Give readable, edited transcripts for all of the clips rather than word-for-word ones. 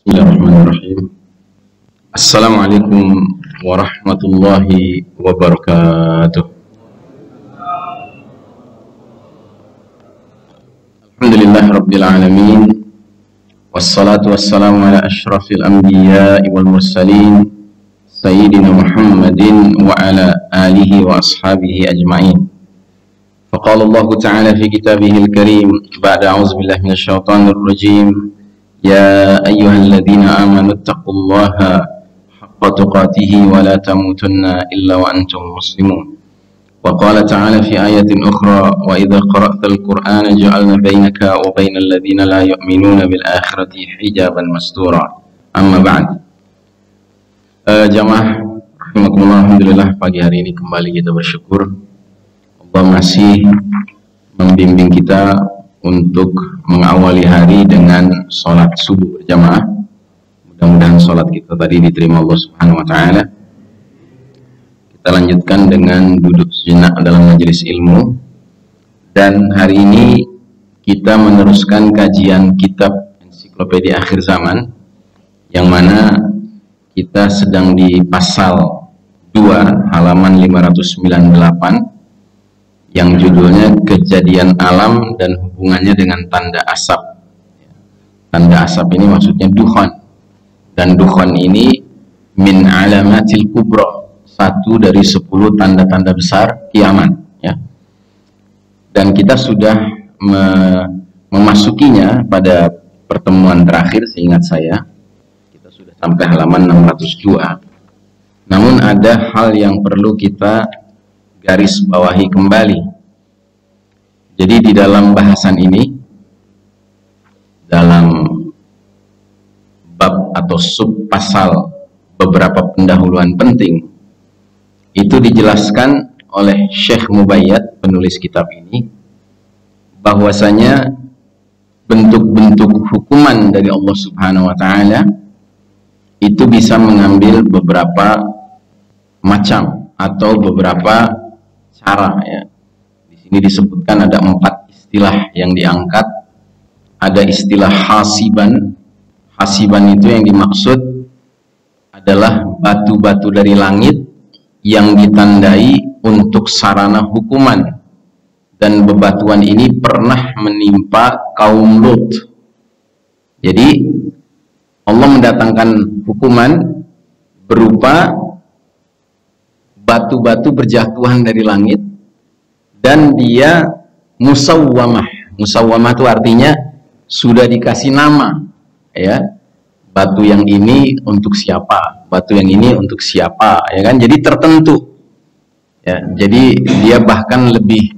Bismillahirrahmanirrahim. Assalamualaikum warahmatullahi wabarakatuh. Alhamdulillah rabbil alamin. Wassalatu wassalamu ala asyrafil anbiya'i wal mursalin sayyidina Muhammadin wa ala alihi wa ashabihi ajma'in. Faqala Allah ta'ala fi kitabihil karim ba'da a'udzu billahi minasyaitonir rajim. Ya ayyuhalladzina amanu taqullaha haqqa tuqatih wa la tamutunna illa wa antum muslimun. Wa qala ta'ala fi ayatin ukhra wa idza qara'tal qur'ana ja'alna bainaka wa bainal ladzina la yu'minuna bil akhirati hijaban mastura. Amma ba'd. Jamaah rahimakumullah, alhamdulillah pagi hari ini kembali kita bersyukur Allah masih membimbing kita untuk mengawali hari dengan sholat subuh berjamaah. Mudah-mudahan sholat kita tadi diterima Allah Subhanahu wa Ta'ala. Kita lanjutkan dengan duduk sejenak dalam majelis ilmu, dan hari ini kita meneruskan kajian kitab Ensiklopedia Akhir Zaman, yang mana kita sedang di pasal 2 halaman 598 yang judulnya kejadian alam dan hubungannya dengan tanda asap. Tanda asap ini maksudnya dukhon, dan dukhon ini min alamatil kubra, satu dari 10 tanda-tanda besar kiamat, ya. Dan kita sudah memasukinya pada pertemuan terakhir, seingat saya kita sudah sampai halaman 602. Namun ada hal yang perlu kita garis bawahi kembali. Jadi di dalam bahasan ini, dalam bab atau sub pasal beberapa pendahuluan penting, itu dijelaskan oleh Syekh Mubayyad, penulis kitab ini, bahwasanya bentuk-bentuk hukuman dari Allah Subhanahu wa Ta'ala itu bisa mengambil beberapa macam atau beberapa cara, ya. Di sini disebutkan ada 4 istilah yang diangkat. Ada istilah hasiban. Hasiban itu yang dimaksud adalah batu-batu dari langit yang ditandai untuk sarana hukuman, dan bebatuan ini pernah menimpa kaum Lut. Jadi Allah mendatangkan hukuman berupa batu-batu berjatuhan dari langit, dan dia musawwamah. Musawwamah itu artinya sudah dikasih nama, ya. Batu yang ini untuk siapa, batu yang ini untuk siapa, ya kan? Jadi tertentu, ya. Jadi dia bahkan lebih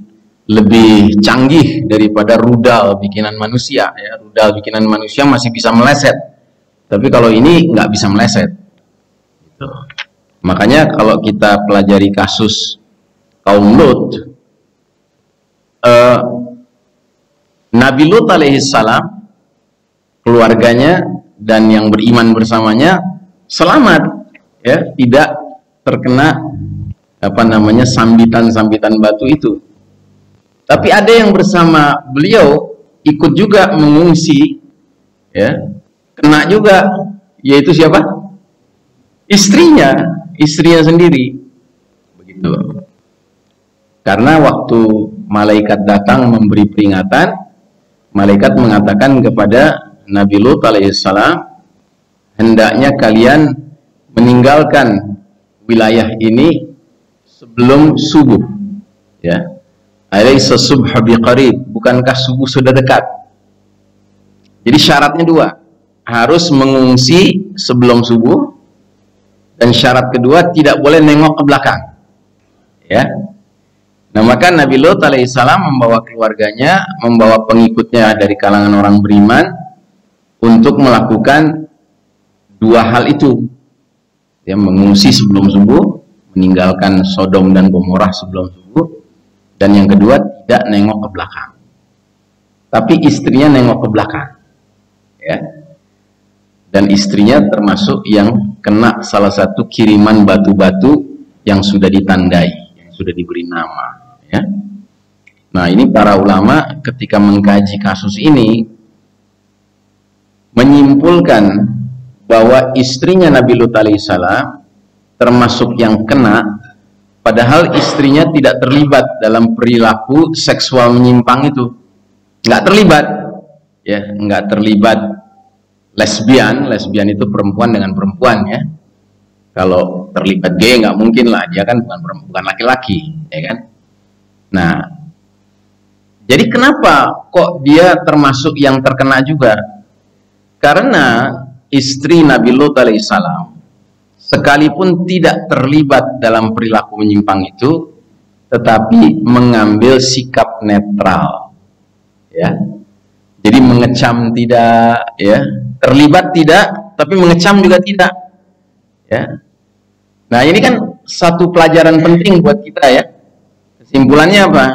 canggih daripada rudal bikinan manusia, ya. Rudal bikinan manusia masih bisa meleset, tapi kalau ini nggak bisa meleset, gitu. Makanya kalau kita pelajari kasus kaum Lut, Nabi Lut alaihissalam, keluarganya dan yang beriman bersamanya selamat, ya, tidak terkena sambitan-sambitan batu itu. Tapi ada yang bersama beliau ikut juga mengungsi, ya, kena juga, yaitu siapa? Istrinya sendiri, begitu. Karena waktu malaikat datang memberi peringatan, malaikat mengatakan kepada Nabi Lut alaihissalam, hendaknya kalian meninggalkan wilayah ini sebelum subuh, ya. Alaysa subha biqarib, bukankah subuh sudah dekat? Jadi syaratnya 2, harus mengungsi sebelum subuh, dan syarat kedua tidak boleh nengok ke belakang, ya. Nah, maka Nabi Lut alaihissalam membawa keluarganya, membawa pengikutnya dari kalangan orang beriman untuk melakukan 2 hal itu, ya, mengungsi sebelum subuh, meninggalkan Sodom dan Gomorrah sebelum subuh, dan yang kedua tidak nengok ke belakang. Tapi istrinya nengok ke belakang, ya. Dan istrinya termasuk yang kena salah satu kiriman batu-batu yang sudah ditandai, yang sudah diberi nama, ya. Nah, ini para ulama ketika mengkaji kasus ini menyimpulkan bahwa istrinya Nabi Lut alaihissalam termasuk yang kena, padahal istrinya tidak terlibat dalam perilaku seksual menyimpang itu, nggak terlibat, ya, nggak terlibat lesbian. Lesbian itu perempuan dengan perempuan, ya. Kalau terlibat gay nggak mungkin lah, dia kan bukan laki-laki, ya kan. Nah, jadi kenapa kok dia termasuk yang terkena juga? Karena istri Nabi Lut alaihissalam sekalipun tidak terlibat dalam perilaku menyimpang itu, tetapi mengambil sikap netral, ya. Jadi mengecam tidak, ya, terlibat tidak, tapi mengecam juga tidak, ya. Nah, ini kan satu pelajaran penting buat kita, ya. Kesimpulannya apa?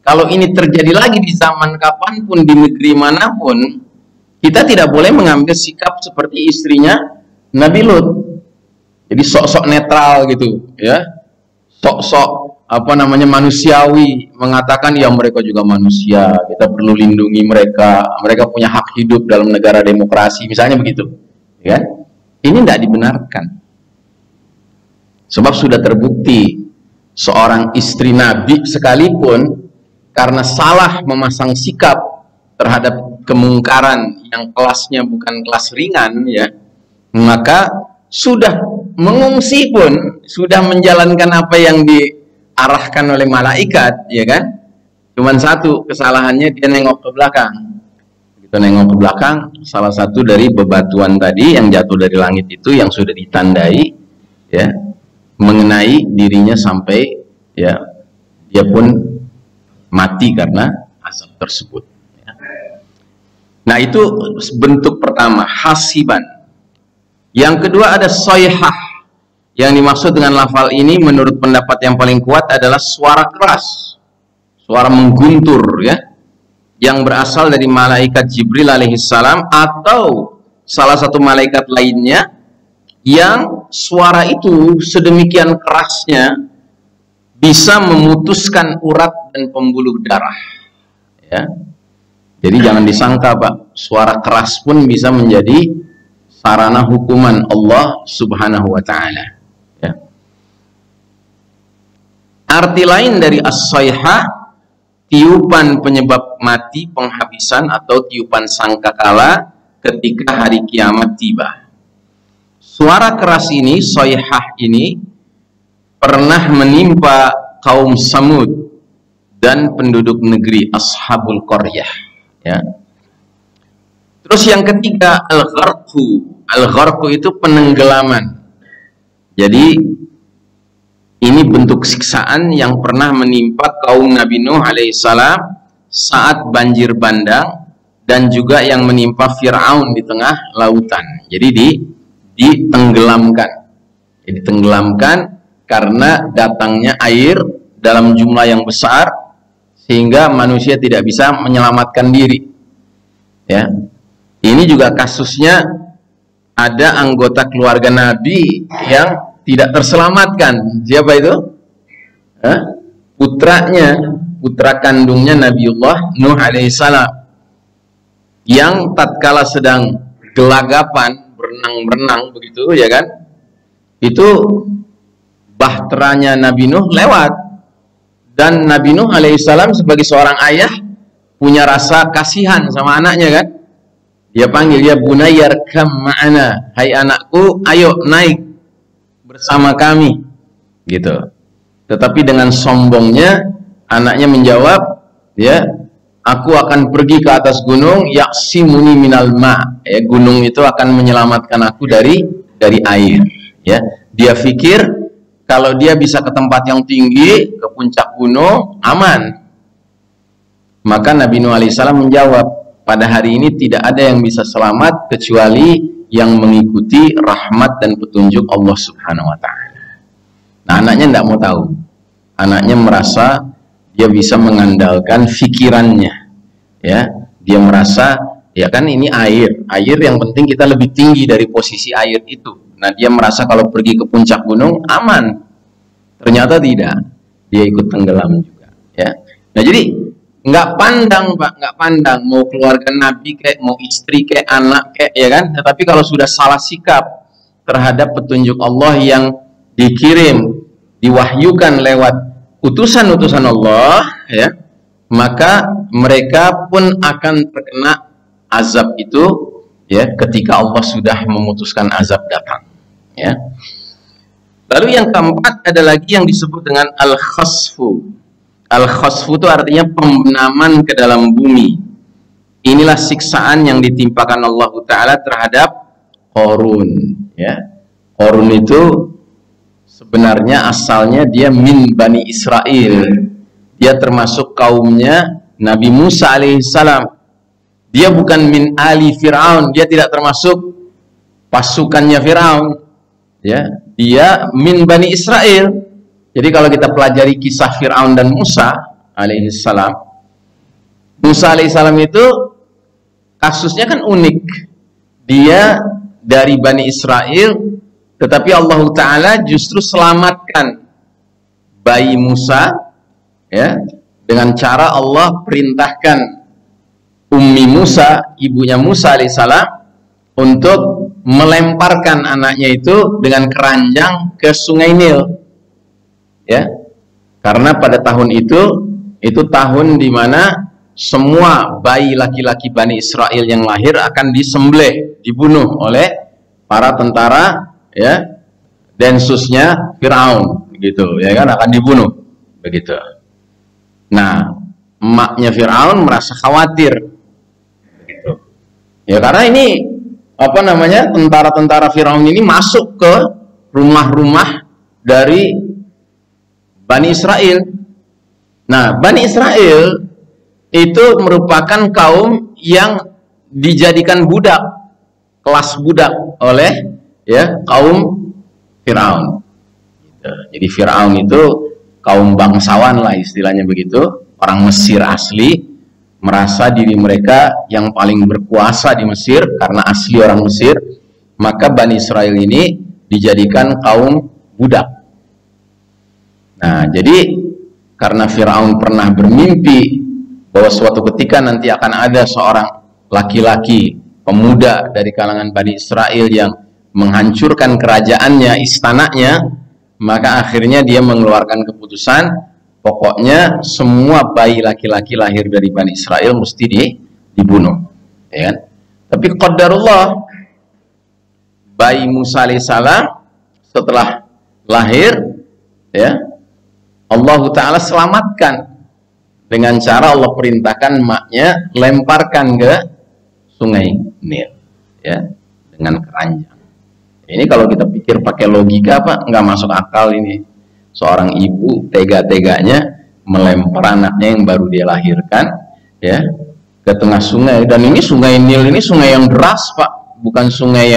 Kalau ini terjadi lagi di zaman kapanpun, di negeri manapun, kita tidak boleh mengambil sikap seperti istrinya Nabi Lut. Jadi sok-sok netral gitu, ya. Sok-sok manusiawi, mengatakan ya mereka juga manusia, kita perlu lindungi mereka, mereka punya hak hidup dalam negara demokrasi, misalnya begitu, ya. Ini tidak dibenarkan. Sebab sudah terbukti seorang istri Nabi sekalipun karena salah memasang sikap terhadap kemungkaran yang kelasnya bukan kelas ringan, ya, maka sudah mengungsi pun, sudah menjalankan apa yang diarahkan oleh malaikat, ya kan. Cuman satu kesalahannya, dia nengok ke belakang. Begitu nengok ke belakang, salah satu dari bebatuan tadi yang jatuh dari langit itu yang sudah ditandai, ya, mengenai dirinya sampai, ya, dia pun mati karena azab tersebut. Nah, itu bentuk pertama, hasiban. Yang kedua ada soyhah. Yang dimaksud dengan lafal ini menurut pendapat yang paling kuat adalah suara keras, suara mengguntur, ya, yang berasal dari malaikat Jibril alaihissalam atau salah satu malaikat lainnya, yang suara itu sedemikian kerasnya bisa memutuskan urat dan pembuluh darah, ya. Jadi jangan disangka, Pak, suara keras pun bisa menjadi sarana hukuman Allah subhanahu wa ta'ala, ya. Arti lain dari as-sayhah, tiupan penyebab mati, penghabisan, atau tiupan sangkakala ketika hari kiamat tiba. Suara keras ini, sayhah ini, pernah menimpa kaum Samud dan penduduk negeri Ashabul Qaryah, ya. Terus yang ketiga al-gharqu. Al-gharqu itu penenggelaman. Jadi ini bentuk siksaan yang pernah menimpa kaum Nabi Nuh alaihissalam saat banjir bandang, dan juga yang menimpa Fir'aun di tengah lautan. Jadi ditenggelamkan. Jadi tenggelamkan karena datangnya air dalam jumlah yang besar sehingga manusia tidak bisa menyelamatkan diri, ya. Ini juga kasusnya ada anggota keluarga Nabi yang tidak terselamatkan. Siapa itu? Putra kandungnya Nabiullah Nuh alaihissalam, yang tatkala sedang gelagapan berenang begitu, ya kan, itu bahteranya Nabi Nuh lewat, dan Nabi Nuh alaihissalam sebagai seorang ayah punya rasa kasihan sama anaknya, kan. Dia panggil, ya bunayyar kam ma'ana, hai anakku, ayo naik bersama kami, gitu. Tetapi dengan sombongnya anaknya menjawab, ya, aku akan pergi ke atas gunung, yaksimuni minal ma', ya, gunung itu akan menyelamatkan aku dari air, ya. Dia pikir kalau dia bisa ke tempat yang tinggi, ke puncak gunung, aman. Maka Nabi Nuh alaihissalam menjawab, pada hari ini tidak ada yang bisa selamat kecuali yang mengikuti rahmat dan petunjuk Allah subhanahu wa ta'ala. Nah, anaknya tidak mau tahu. Anaknya merasa dia bisa mengandalkan fikirannya, ya. Dia merasa, ya kan, ini air yang penting kita lebih tinggi dari posisi air itu. Nah, dia merasa kalau pergi ke puncak gunung aman. Ternyata tidak, dia ikut tenggelam juga, ya. Nah, jadi nggak pandang Pak, nggak pandang mau keluarga Nabi kayak mau istri kayak anak kayak, ya kan. Tetapi kalau sudah salah sikap terhadap petunjuk Allah yang dikirim, diwahyukan lewat utusan-utusan Allah, ya, maka mereka pun akan terkena azab itu, ya, ketika Allah sudah memutuskan azab datang, ya. Lalu yang keempat ada lagi yang disebut dengan al-khasfu. Al-khasfu itu artinya pembenaman ke dalam bumi. Inilah siksaan yang ditimpakan Allah Ta'ala terhadap Qarun, ya. Qarun itu sebenarnya asalnya dia min Bani Israel. Dia termasuk kaumnya Nabi Musa alaihissalam. Dia bukan min ali Fir'aun, dia tidak termasuk pasukannya Fir'aun, ya. Dia min Bani Israel. Jadi kalau kita pelajari kisah Fir'aun dan Musa alaihissalam, Musa alaihissalam itu kasusnya kan unik. Dia dari Bani Israel, tetapi Allah Ta'ala justru selamatkan bayi Musa, ya, dengan cara Allah perintahkan Ummi Musa, ibunya Musa alaihissalam, untuk melemparkan anaknya itu dengan keranjang ke Sungai Nil. Ya, karena pada tahun itu tahun di mana semua bayi laki-laki Bani Israel yang lahir akan disembelih, dibunuh oleh para tentara, ya, densusnya Firaun, gitu, ya kan, akan dibunuh, begitu. Nah, emaknya Firaun merasa khawatir, begitu. Ya, karena ini apa namanya, tentara-tentara Firaun ini masuk ke rumah-rumah dari Bani Israel. Nah, Bani Israel itu merupakan kaum yang dijadikan budak, kelas budak oleh, ya, kaum Firaun. Jadi Firaun itu kaum bangsawan lah istilahnya begitu, orang Mesir asli, merasa diri mereka yang paling berkuasa di Mesir karena asli orang Mesir, maka Bani Israel ini dijadikan kaum budak. Nah, jadi karena Firaun pernah bermimpi bahwa suatu ketika nanti akan ada seorang laki-laki pemuda dari kalangan Bani Israel yang menghancurkan kerajaannya, istananya, maka akhirnya dia mengeluarkan keputusan, pokoknya semua bayi laki-laki lahir dari Bani Israel mesti dibunuh, ya kan? Tapi qadarullah, bayi Musa alaihissalam setelah lahir, ya, Allah Ta'ala selamatkan dengan cara Allah perintahkan maknya lemparkan ke Sungai Nil, ya, dengan keranjang. Ini kalau kita pikir pakai logika, Pak, nggak masuk akal ini. Seorang ibu tega-teganya melempar anaknya yang baru dia lahirkan, ya, ke tengah sungai. Dan ini Sungai Nil ini sungai yang deras, Pak, bukan sungai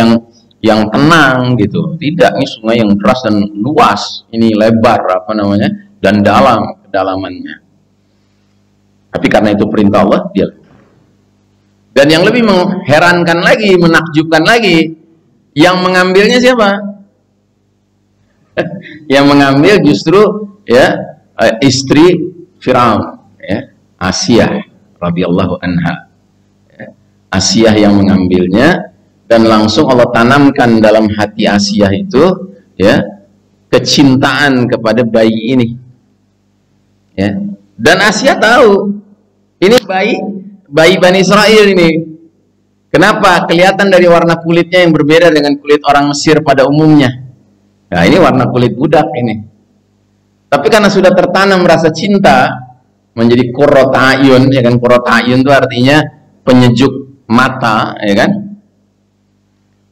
yang tenang gitu. Tidak, ini sungai yang deras dan luas. Ini lebar, apa namanya, dan dalam kedalamannya. Tapi karena itu perintah Allah, dia. Dan yang lebih mengherankan lagi, menakjubkan lagi, yang mengambilnya siapa? Yang mengambil justru, ya, istri Firaun, ya, Asiyah radhiyallahu anha. Ya, Asiyah yang mengambilnya, dan langsung Allah tanamkan dalam hati Asiyah itu, ya, kecintaan kepada bayi ini. Ya. Dan Asiyah tahu ini bayi Bani Israel ini. Kenapa? Kelihatan dari warna kulitnya yang berbeda dengan kulit orang Mesir pada umumnya. Nah, ini warna kulit budak ini. Tapi karena sudah tertanam rasa cinta, menjadi qurrat a'yun, ya kan? Qurrat a'yun itu artinya penyejuk mata, ya kan?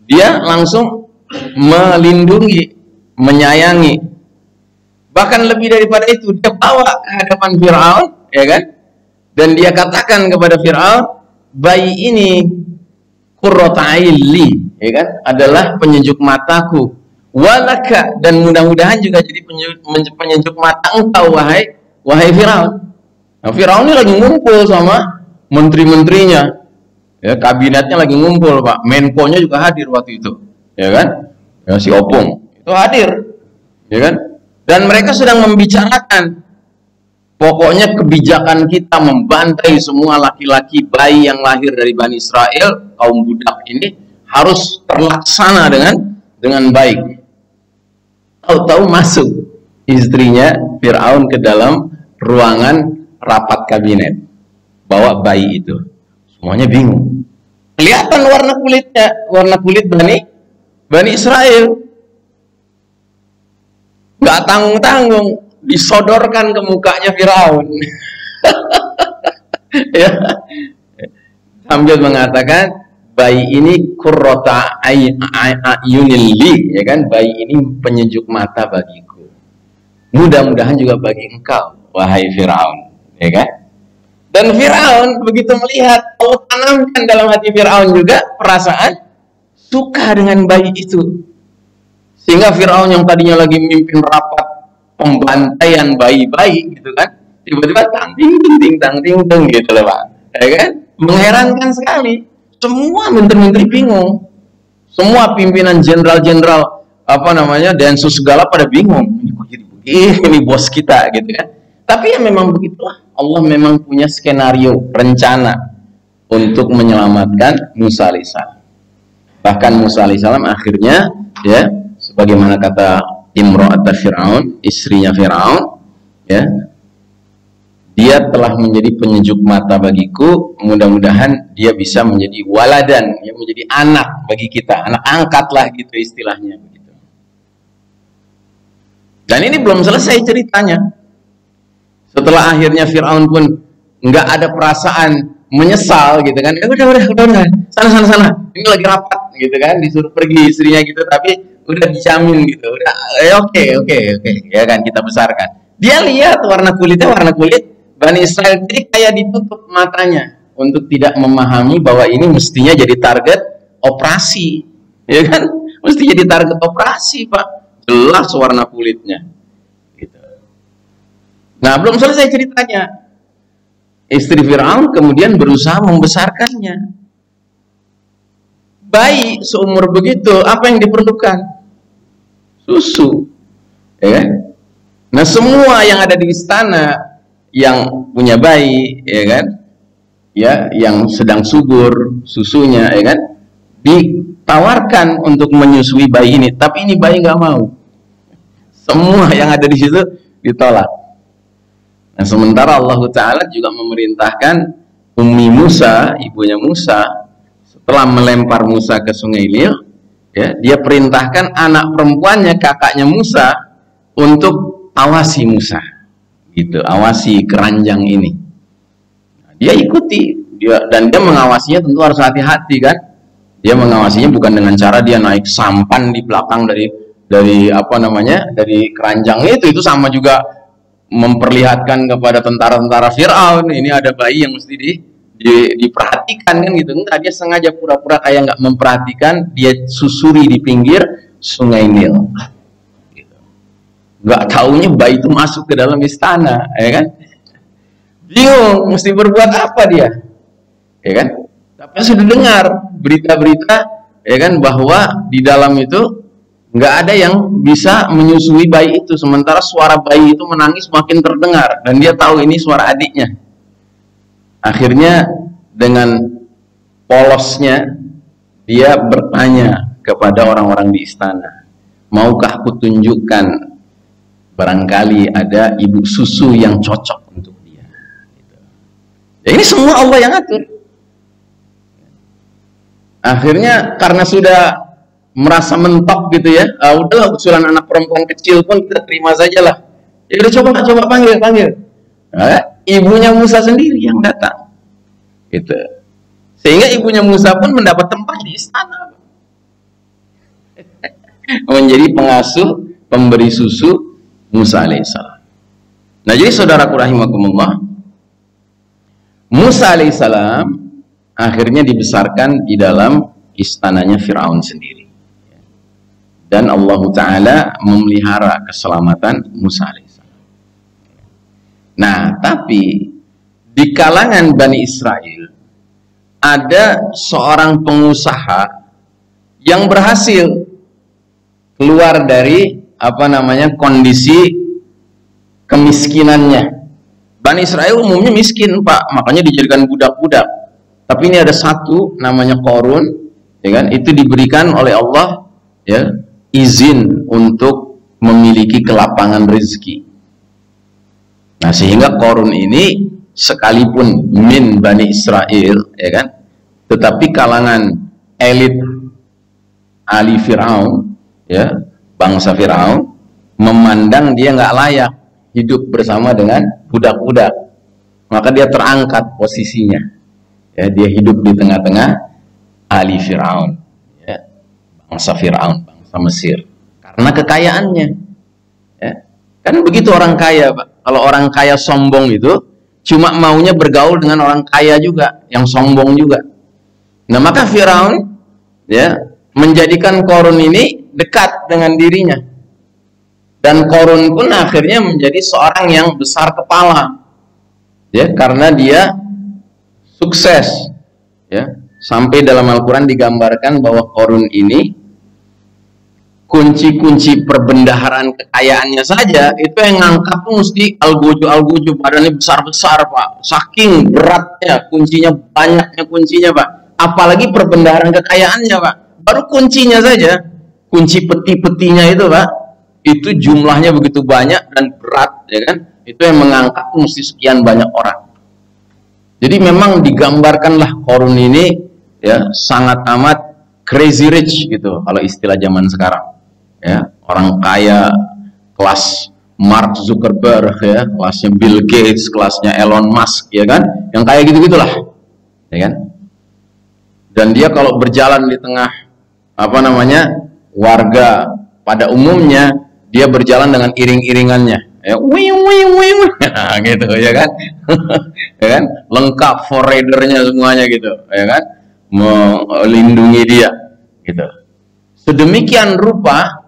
Dia langsung melindungi, menyayangi. Bahkan lebih daripada itu, dia bawa ke hadapan Firaun, ya kan? Dan dia katakan kepada Firaun, bayi ini qurratu aili, ya kan, adalah penyejuk mataku. Walaka, dan mudah-mudahan juga jadi penyejuk mata engkau, wahai Firaun. Nah, Firaun ini lagi ngumpul sama menteri-menterinya, ya, kabinetnya lagi ngumpul, Pak. Menko-nya juga hadir waktu itu, ya kan? Ya, si Opung itu hadir, ya kan? Dan mereka sedang membicarakan Pokoknya kebijakan kita membantai semua laki-laki bayi yang lahir dari Bani Israel, kaum budak ini harus terlaksana dengan baik. Tahu-tahu masuk istrinya Fir'aun ke dalam ruangan rapat kabinet, bawa bayi itu. Semuanya bingung. Kelihatan warna kulitnya, warna kulit Bani Israel. Nggak tanggung-tanggung disodorkan ke mukanya Firaun. Ya. Sambil mengatakan bayi ini qurrata ayunil li, ya kan, bayi ini penyejuk mata bagiku, mudah-mudahan juga bagi engkau wahai Firaun, ya kan. Dan Firaun begitu melihat, Allah tanamkan dalam hati Firaun juga perasaan suka dengan bayi itu, sehingga Firaun yang tadinya lagi mimpin rapat pembantaian bayi-bayi gitu kan, tiba-tiba tang ting gitu loh Pak, ya kan, mengherankan sekali. Semua menteri-menteri bingung, semua pimpinan jenderal-jenderal Densus segala pada bingung, ini kok jadi begini bos kita gitu kan. Tapi ya memang begitulah, Allah memang punya skenario, rencana untuk menyelamatkan Musa alaihissalam. Bahkan Musa alaihissalam akhirnya, ya, sebagaimana kata Imra'at Fir'aun, istrinya Fir'aun, ya, dia telah menjadi penyejuk mata bagiku, mudah-mudahan dia bisa menjadi waladan, ya, menjadi anak bagi kita, anak angkat lah gitu istilahnya begitu. Dan ini belum selesai ceritanya. Setelah akhirnya Fir'aun pun nggak ada perasaan menyesal gitu kan, udah sana, ini lagi rapat gitu kan, disuruh pergi istrinya gitu, tapi udah dijamin gitu, udah oke, ya kan, kita besarkan. Dia lihat warna kulit Bani Israel, jadi kayak ditutup matanya untuk tidak memahami bahwa ini mestinya jadi target operasi, ya kan, mesti jadi target operasi Pak, jelas warna kulitnya gitu. Nah, belum selesai ceritanya, istri Fir'aun kemudian berusaha membesarkannya. Bayi seumur begitu, apa yang diperlukan? Susu, ya. Nah, semua yang ada di istana yang punya bayi, ya kan, ya, yang sedang subur susunya, ya kan, ditawarkan untuk menyusui bayi ini, tapi ini bayi nggak mau. Semua yang ada di situ ditolak. Nah, sementara Allah Ta'ala juga memerintahkan Ummi Musa, ibunya Musa, setelah melempar Musa ke Sungai Nil, ya, dia perintahkan anak perempuannya, kakaknya Musa, untuk awasi Musa, gitu, awasi keranjang ini. Nah, dia ikuti, dan dia mengawasinya tentu harus hati-hati kan. Dia mengawasinya bukan dengan cara dia naik sampan di belakang dari keranjang itu sama juga memperlihatkan kepada tentara-tentara Fir'aun, ini ada bayi yang mesti diperhatikan kan gitu. Enggak, dia sengaja pura-pura kayak nggak memperhatikan, dia susuri di pinggir Sungai Nil gitu. Nggak taunya bayi itu masuk ke dalam istana, ya kan, bingung mesti berbuat apa dia, ya kan. Tapi sudah dengar berita-berita, ya kan, bahwa di dalam itu nggak ada yang bisa menyusui bayi itu, sementara suara bayi itu menangis makin terdengar, dan dia tahu ini suara adiknya. Akhirnya dengan polosnya dia bertanya kepada orang-orang di istana, maukah aku tunjukkan barangkali ada ibu susu yang cocok untuk dia. Ya, ini semua Allah yang atur. Akhirnya karena sudah merasa mentok gitu ya, udahlah, usulan anak perempuan kecil pun kita terima saja lah. Ya udah, coba panggil. Nah, ibunya Musa sendiri yang datang, gitu. Sehingga ibunya Musa pun mendapat tempat di istana, menjadi pengasuh, pemberi susu Musa alaihissalam. Nah, jadi saudaraku rahimakumullah, Musa alaihissalam akhirnya dibesarkan di dalam istananya Fir'aun sendiri. Dan Allah Ta'ala memelihara keselamatan Musa alaihissalam. Nah, tapi di kalangan Bani Israel ada seorang pengusaha yang berhasil keluar dari kondisi kemiskinannya, Bani Israel umumnya miskin, Pak, makanya dijadikan budak-budak. Tapi ini ada satu namanya Qarun, ya kan? Itu diberikan oleh Allah, ya, izin untuk memiliki kelapangan rezeki. Nah, sehingga Qarun ini sekalipun min Bani Israel, ya kan, tetapi kalangan elit ahli Fir'aun, ya, bangsa Fir'aun, memandang dia nggak layak hidup bersama dengan budak-budak, maka dia terangkat posisinya, ya, dia hidup di tengah-tengah ahli Fir'aun, ya, bangsa Fir'aun, bangsa Mesir, karena kekayaannya, ya. Kan begitu orang kaya, Pak. Kalau orang kaya sombong itu cuma maunya bergaul dengan orang kaya juga yang sombong juga. Nah, maka Fir'aun, ya, menjadikan Qarun ini dekat dengan dirinya. Dan Qarun pun akhirnya menjadi seorang yang besar kepala, ya, karena dia sukses, ya. Sampai dalam Al-Quran digambarkan bahwa Qarun ini kunci-kunci perbendaharaan kekayaannya saja itu yang ngangkat tuh mesti algojo, badannya besar-besar, Pak, saking beratnya kuncinya, banyaknya kuncinya, Pak, apalagi perbendaharaan kekayaannya, Pak, baru kuncinya saja, kunci peti-petinya itu, Pak, itu jumlahnya begitu banyak dan berat, ya kan, itu yang mengangkat mesti sekian banyak orang. Jadi memang digambarkanlah Qarun ini, ya, sangat amat crazy rich gitu kalau istilah zaman sekarang, ya, orang kaya kelas Mark Zuckerberg, ya, kelasnya Bill Gates, kelasnya Elon Musk, ya kan, yang kayak gitu-gitulah, ya kan. Dan dia kalau berjalan di tengah apa namanya warga pada umumnya, dia berjalan dengan iring-iringannya, ya, wing, gitu, ya kan. Ya kan, lengkap forerunnernya semuanya gitu, ya kan, melindungi dia gitu. Sedemikian rupa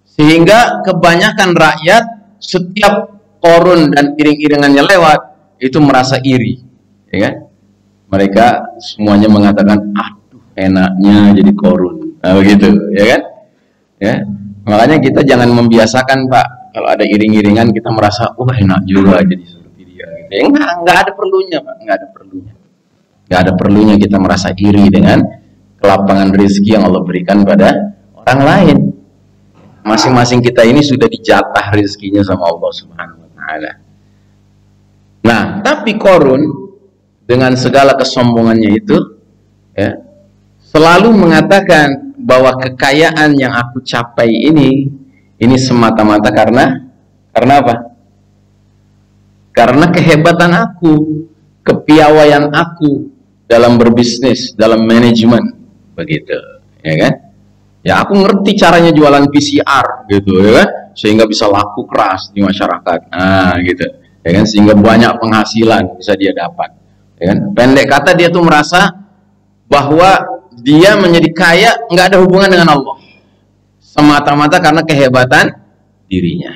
sehingga kebanyakan rakyat setiap Qarun dan iring-iringannya lewat itu merasa iri, ya kan. Mereka semuanya mengatakan, aduh enaknya jadi Qarun, nah, begitu, ya kan, ya. Makanya kita jangan membiasakan, Pak, kalau ada iring-iringan kita merasa, wah, enak juga jadi seperti dia, gitu. Ya, nggak ada perlunya, Pak, nggak ada perlunya kita merasa iri dengan kelapangan rezeki yang Allah berikan pada orang lain. Masing-masing kita ini sudah dijatah rezekinya sama Allah Subhanahu wa Ta'ala. Nah, tapi Qarun dengan segala kesombongannya itu, ya, selalu mengatakan bahwa kekayaan yang aku capai ini semata-mata karena apa? Karena kehebatan aku, kepiawaian aku dalam berbisnis, dalam manajemen, begitu, ya kan? Ya, aku ngerti caranya jualan PCR, gitu, ya kan? Sehingga bisa laku keras di masyarakat, nah, gitu, ya kan? Sehingga banyak penghasilan bisa dia dapat, ya kan? Pendek kata, dia tuh merasa bahwa dia menjadi kaya nggak ada hubungan dengan Allah, semata-mata karena kehebatan dirinya.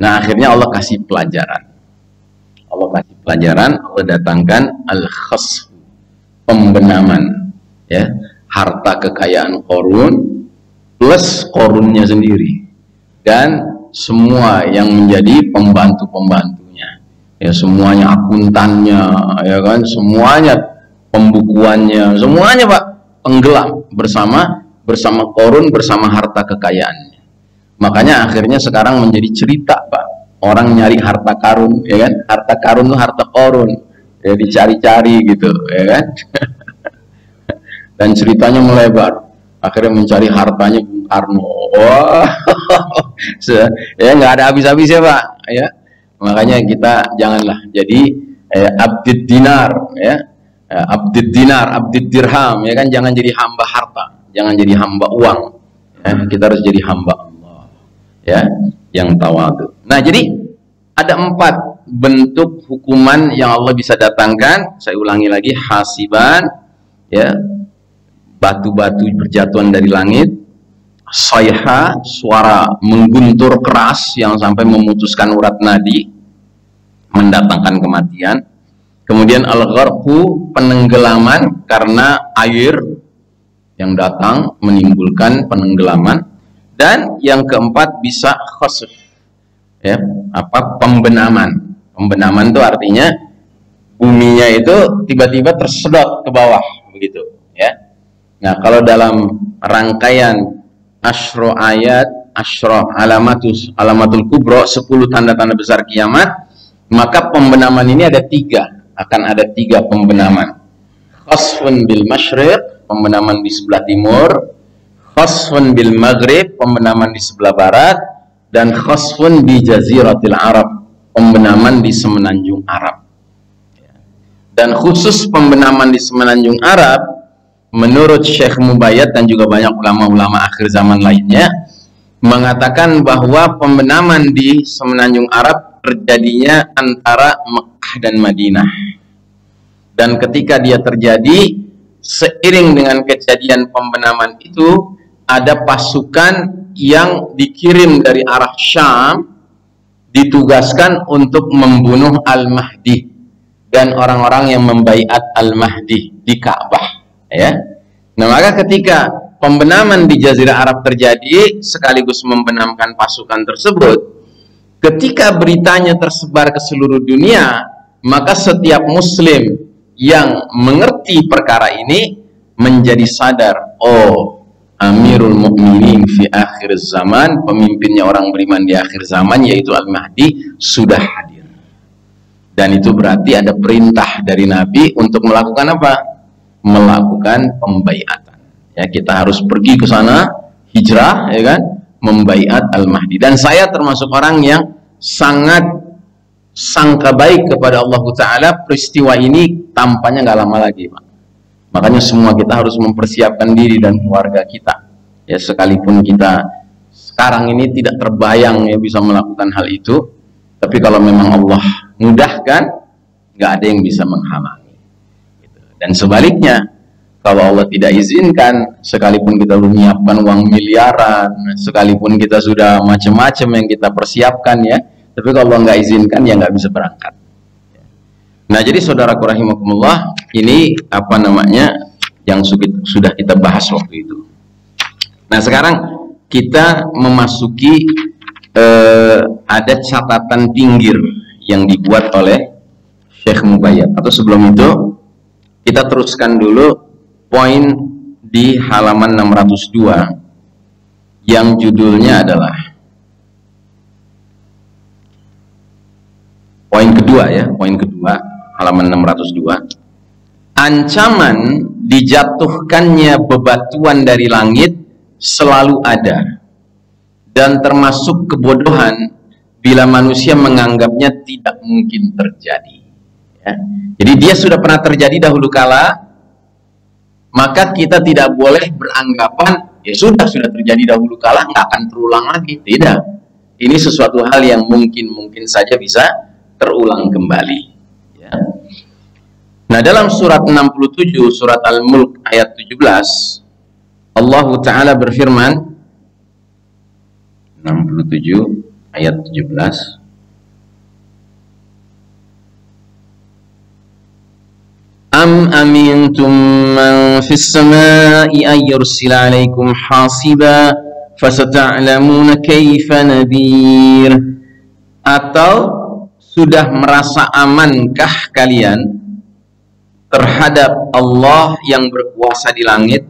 Nah, akhirnya Allah kasih pelajaran. Allah datangkan al-khasf, pembenaman, ya, harta kekayaan Qarun plus Qarunnya sendiri dan semua yang menjadi pembantu-pembantunya, ya, semuanya akuntannya, ya kan, semuanya pembukuannya, semuanya, Pak, tenggelam bersama Qarun, bersama harta kekayaannya. Makanya akhirnya sekarang menjadi cerita, Pak, orang nyari harta karun, ya kan, harta karun itu harta Qarun, ya, dicari-cari gitu, ya kan. Dan ceritanya melebar, akhirnya mencari hartanya Bung Karno, wah, ya, nggak ada habis-habisnya, Pak, ya. Makanya kita janganlah jadi abdid dinar, ya, abdid dinar, abdid dirham, ya kan, jangan jadi hamba harta, jangan jadi hamba uang, ya. Kita harus jadi hamba Allah, ya, yang tawadu. Nah, jadi ada 4 bentuk hukuman yang Allah bisa datangkan. Saya ulangi lagi, hasiban, ya, batu-batu berjatuhan dari langit, sayha, suara mengguntur keras yang sampai memutuskan urat nadi, mendatangkan kematian. Kemudian al-gharqu, penenggelaman karena air yang datang menimbulkan penenggelaman. Dan yang keempat bisa khasf, ya, apa, pembenaman Pembenaman itu artinya buminya itu tiba-tiba tersedot ke bawah begitu ya. Nah, kalau dalam rangkaian asyro ayat, asyro alamatul kubro, 10 tanda-tanda besar kiamat, maka pembenaman ini ada 3, akan ada 3 pembenaman. Khasfun bil masyriq, pembenaman di sebelah timur, khasfun bil maghrib, pembenaman di sebelah barat, dan khasfun bi jaziratil Arab, pembenaman di semenanjung Arab. Dan khusus pembenaman di semenanjung Arab, menurut Syekh Mubayyad dan juga banyak ulama-ulama akhir zaman lainnya, mengatakan bahwa pembenaman di semenanjung Arab terjadinya antara Mekah dan Madinah. Dan ketika dia terjadi, seiring dengan kejadian pembenaman itu, ada pasukan yang dikirim dari arah Syam, ditugaskan untuk membunuh Al-Mahdi dan orang-orang yang membaiat Al-Mahdi di Ka'bah ya. Nah, maka ketika pembenaman di Jazirah Arab terjadi sekaligus membenamkan pasukan tersebut, ketika beritanya tersebar ke seluruh dunia, maka setiap muslim yang mengerti perkara ini menjadi sadar, oh, Amirul Mukminin fi akhir zaman, pemimpinnya orang beriman di akhir zaman yaitu Al-Mahdi sudah hadir. Dan itu berarti ada perintah dari Nabi untuk melakukan apa? Melakukan pembaiatan. Ya, kita harus pergi ke sana, hijrah, ya kan, membaiat Al-Mahdi. Dan saya termasuk orang yang sangat sangka baik kepada Allah Ta'ala. Peristiwa ini tampaknya nggak lama lagi, Pak. Makanya semua kita harus mempersiapkan diri dan keluarga kita. Ya, sekalipun kita sekarang ini tidak terbayang ya bisa melakukan hal itu, tapi kalau memang Allah mudahkan, nggak ada yang bisa menghalangi. Dan sebaliknya, kalau Allah tidak izinkan, sekalipun kita menyiapkan uang miliaran, sekalipun kita sudah macam-macam yang kita persiapkan ya, tapi kalau Allah nggak izinkan ya nggak bisa berangkat. Nah, jadi saudaraku rahimakumullah, ini apa namanya yang sudah kita bahas waktu itu. Nah, sekarang kita memasuki ada catatan pinggir yang dibuat oleh Syekh Mubayyad. Atau sebelum itu kita teruskan dulu poin di halaman 602 yang judulnya adalah poin kedua ya, poin kedua halaman 602. Ancaman dijatuhkannya bebatuan dari langit selalu ada, dan termasuk kebodohan bila manusia menganggapnya tidak mungkin terjadi ya. Jadi dia sudah pernah terjadi dahulu kala, maka kita tidak boleh beranggapan ya sudah terjadi dahulu kala, nggak akan terulang lagi. Tidak, ini sesuatu hal yang mungkin saja bisa terulang kembali ya. Nah, dalam surat 67 surat Al-Mulk ayat 17 Allah Ta'ala berfirman, 67 ayat 17, Am amintum man fis samai ay yursila alaikum hasiba fasata'lamuna kaifa nadir. Atau sudah merasa amankah kalian terhadap Allah yang berkuasa di langit,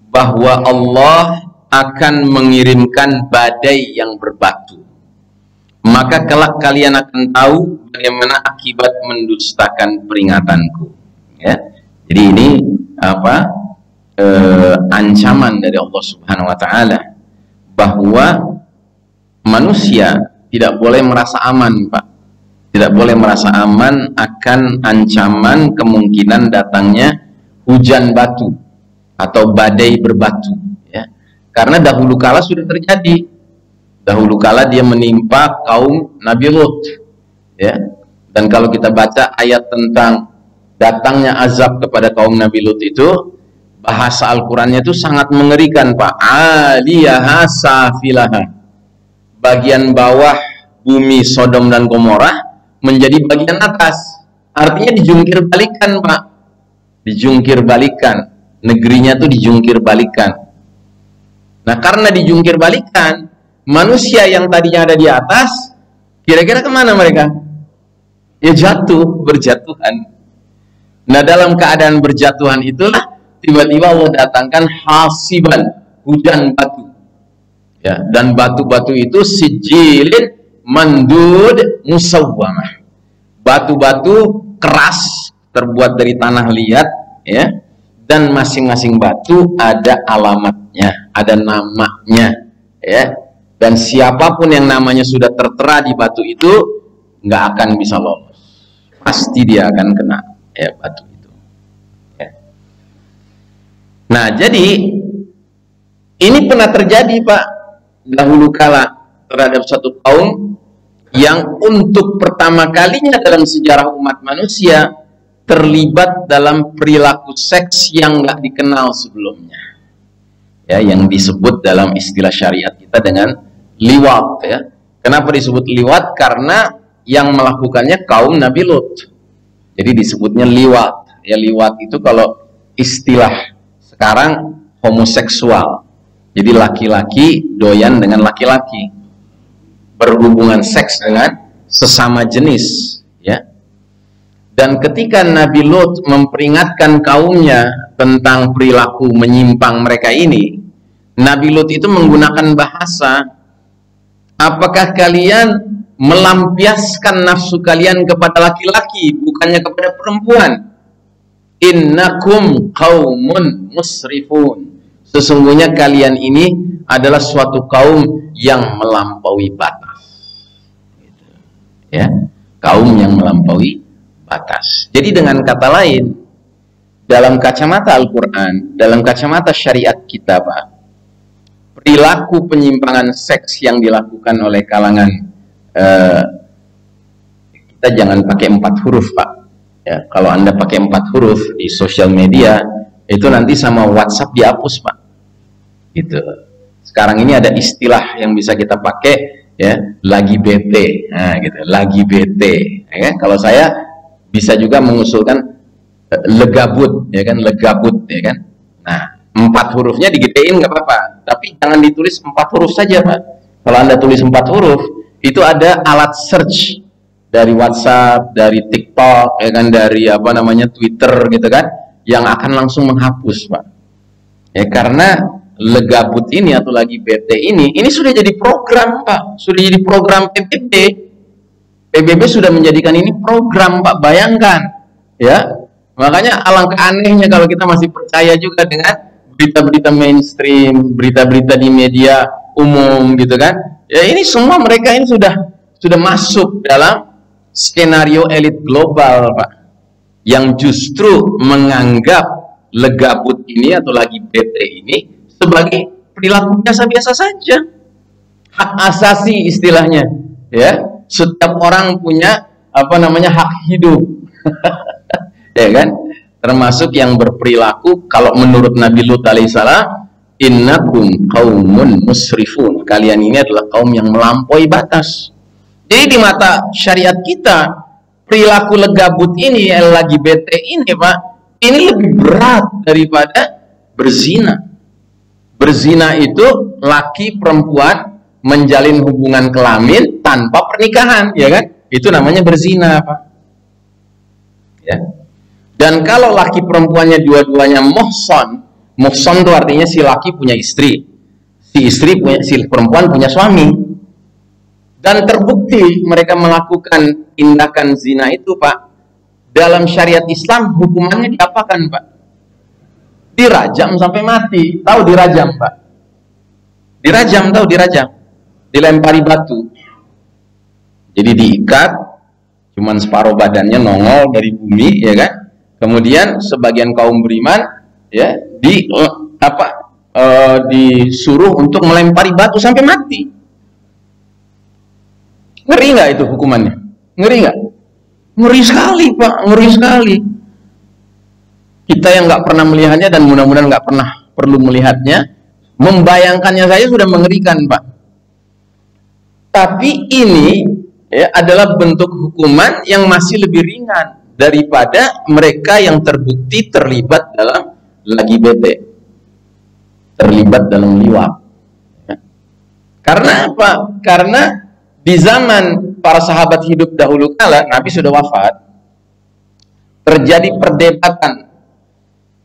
bahwa Allah akan mengirimkan badai yang berbatu, maka kelak kalian akan tahu bagaimana akibat mendustakan peringatanku ya. Jadi ini apa ancaman dari Allah Subhanahu wa Ta'ala bahwa manusia tidak boleh merasa aman, Pak. Tidak boleh merasa aman akan ancaman kemungkinan datangnya hujan batu atau badai berbatu ya. Karena dahulu kala sudah terjadi. Dahulu kala dia menimpa kaum Nabi Lut ya. Dan kalau kita baca ayat tentang datangnya azab kepada kaum Nabi Lut itu, bahasa Al-Qur'annya itu sangat mengerikan, Pak. Aliyaha safilaha. Bagian bawah bumi Sodom dan Gomorrah menjadi bagian atas, artinya dijungkir balikan, Pak. Dijungkir balikan, negerinya tuh dijungkir balikan. Nah, karena dijungkir balikan, manusia yang tadinya ada di atas, kira-kira kemana mereka? Ya jatuh, berjatuhan. Nah, dalam keadaan berjatuhan itulah tiba-tiba Allah datangkan hasiban, hujan batu. Ya, dan batu-batu itu sijilin mandud musawwamah. Batu-batu keras terbuat dari tanah liat, ya. Dan masing-masing batu ada alamatnya, ada namanya, ya. Dan siapapun yang namanya sudah tertera di batu itu nggak akan bisa lolos. Pasti dia akan kena, ya, batu itu. Ya. Nah, jadi ini pernah terjadi, Pak, dahulu kala terhadap satu kaum yang untuk pertama kalinya dalam sejarah umat manusia terlibat dalam perilaku seks yang nggak dikenal sebelumnya, ya, yang disebut dalam istilah syariat kita dengan liwat, ya. Kenapa disebut liwat? Karena yang melakukannya kaum Nabi Lut, jadi disebutnya liwat. Ya, liwat itu kalau istilah sekarang homoseksual, jadi laki-laki doyan dengan laki-laki, berhubungan seks dengan sesama jenis, ya. Dan ketika Nabi Lut memperingatkan kaumnya tentang perilaku menyimpang mereka ini, Nabi Lut itu menggunakan bahasa, apakah kalian melampiaskan nafsu kalian kepada laki-laki bukannya kepada perempuan? Innakum qaumun musrifun. Sesungguhnya kalian ini adalah suatu kaum yang melampaui batas. Ya, kaum yang melampaui batas. Jadi dengan kata lain, dalam kacamata Al-Quran, dalam kacamata syariat kita, Pak, perilaku penyimpangan seks yang dilakukan oleh kalangan kita jangan pakai 4 huruf, Pak. Ya, kalau Anda pakai 4 huruf di sosial media, itu nanti sama WhatsApp dihapus, Pak. Gitu. Sekarang ini ada istilah yang bisa kita pakai, ya, lagi bete. Nah, gitu, lagi bete. Ya, kalau saya bisa juga mengusulkan legabut, ya kan, legabut, ya kan. Nah, 4 hurufnya digedein nggak apa-apa, tapi jangan ditulis 4 huruf saja, Pak. Kalau Anda tulis 4 huruf, itu ada alat search dari WhatsApp, dari TikTok, ya kan, dari apa namanya Twitter, gitu kan, yang akan langsung menghapus, Pak. Ya, karena legabut ini atau lagi bete ini sudah jadi program, Pak, sudah jadi program PBB. PBB sudah menjadikan ini program, Pak, bayangkan, ya. Makanya alangkah anehnya kalau kita masih percaya juga dengan berita-berita mainstream, berita-berita di media umum, gitu kan. Ya, ini semua mereka ini sudah masuk dalam skenario elit global, Pak, yang justru menganggap legabut ini atau lagi bete ini sebagai perilaku biasa-biasa saja, hak asasi istilahnya, ya. Setiap orang punya apa namanya hak hidup, ya kan, termasuk yang berperilaku kalau menurut Nabi Lut alaihissalam, innakum qaumun musrifun, kalian ini adalah kaum yang melampaui batas. Jadi di mata syariat kita, perilaku legabut ini, lagi bete ini, Pak, ini lebih berat daripada berzina. Berzina itu laki perempuan menjalin hubungan kelamin tanpa pernikahan, ya kan? Itu namanya berzina, Pak. Ya. Dan kalau laki perempuannya dua-duanya muhson, muhson itu artinya si laki punya istri, si perempuan punya suami, dan terbukti mereka melakukan tindakan zina itu, Pak, dalam syariat Islam hukumannya diapakan, Pak? Dirajam sampai mati. Tahu dirajam, Pak? Dirajam, tahu dirajam? Dilempari batu. Jadi diikat, cuman separuh badannya nongol dari bumi, ya kan? Kemudian sebagian kaum beriman, ya, disuruh untuk melempari batu sampai mati. Ngeri nggak itu hukumannya? Ngeri nggak? Ngeri sekali, Pak, ngeri sekali. Kita yang nggak pernah melihatnya dan mudah-mudahan nggak pernah perlu melihatnya, membayangkannya saja sudah mengerikan, Pak. Tapi ini, ya, adalah bentuk hukuman yang masih lebih ringan daripada mereka yang terbukti terlibat dalam lagi bete, terlibat dalam liwat. Ya. Karena apa? Karena di zaman para sahabat hidup dahulu kala, Nabi sudah wafat, terjadi perdebatan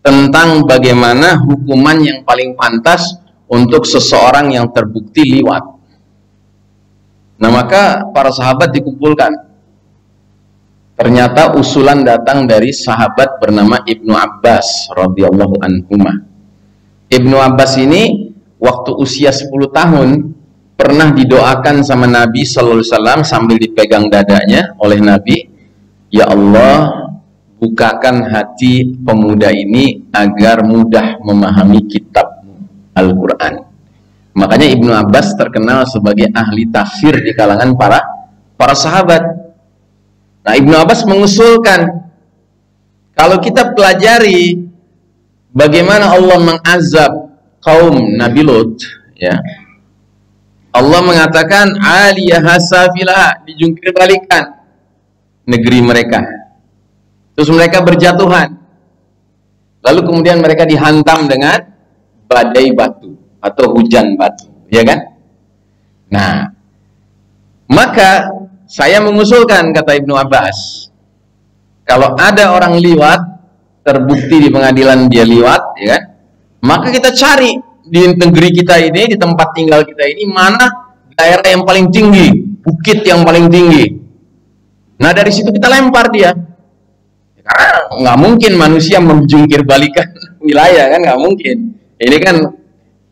tentang bagaimana hukuman yang paling pantas untuk seseorang yang terbukti liwat. Nah, maka para sahabat dikumpulkan. Ternyata usulan datang dari sahabat bernama Ibnu Abbas radhiyallahu anhuma. Ibnu Abbas ini waktu usia 10 tahun pernah didoakan sama Nabi sallallahu alaihi wasallam sambil dipegang dadanya oleh Nabi, "Ya Allah, bukakan hati pemuda ini agar mudah memahami kitab-Mu, Al-Quran." Makanya Ibnu Abbas terkenal sebagai ahli tafsir di kalangan para sahabat. Nah, Ibnu Abbas mengusulkan, kalau kita pelajari bagaimana Allah mengazab kaum Nabi Lut, ya, Allah mengatakan aliyah safilah, dijungkir balikan negeri mereka, terus mereka berjatuhan, lalu kemudian mereka dihantam dengan badai batu atau hujan batu, ya kan? Nah, maka saya mengusulkan, kata Ibnu Abbas, kalau ada orang liwat, terbukti di pengadilan dia liwat, ya kan? Maka kita cari di negeri kita ini, di tempat tinggal kita ini, mana daerah yang paling tinggi, bukit yang paling tinggi. Nah, dari situ kita lempar dia. Karena nggak mungkin manusia menjungkir balikan wilayah, kan nggak mungkin. Ini kan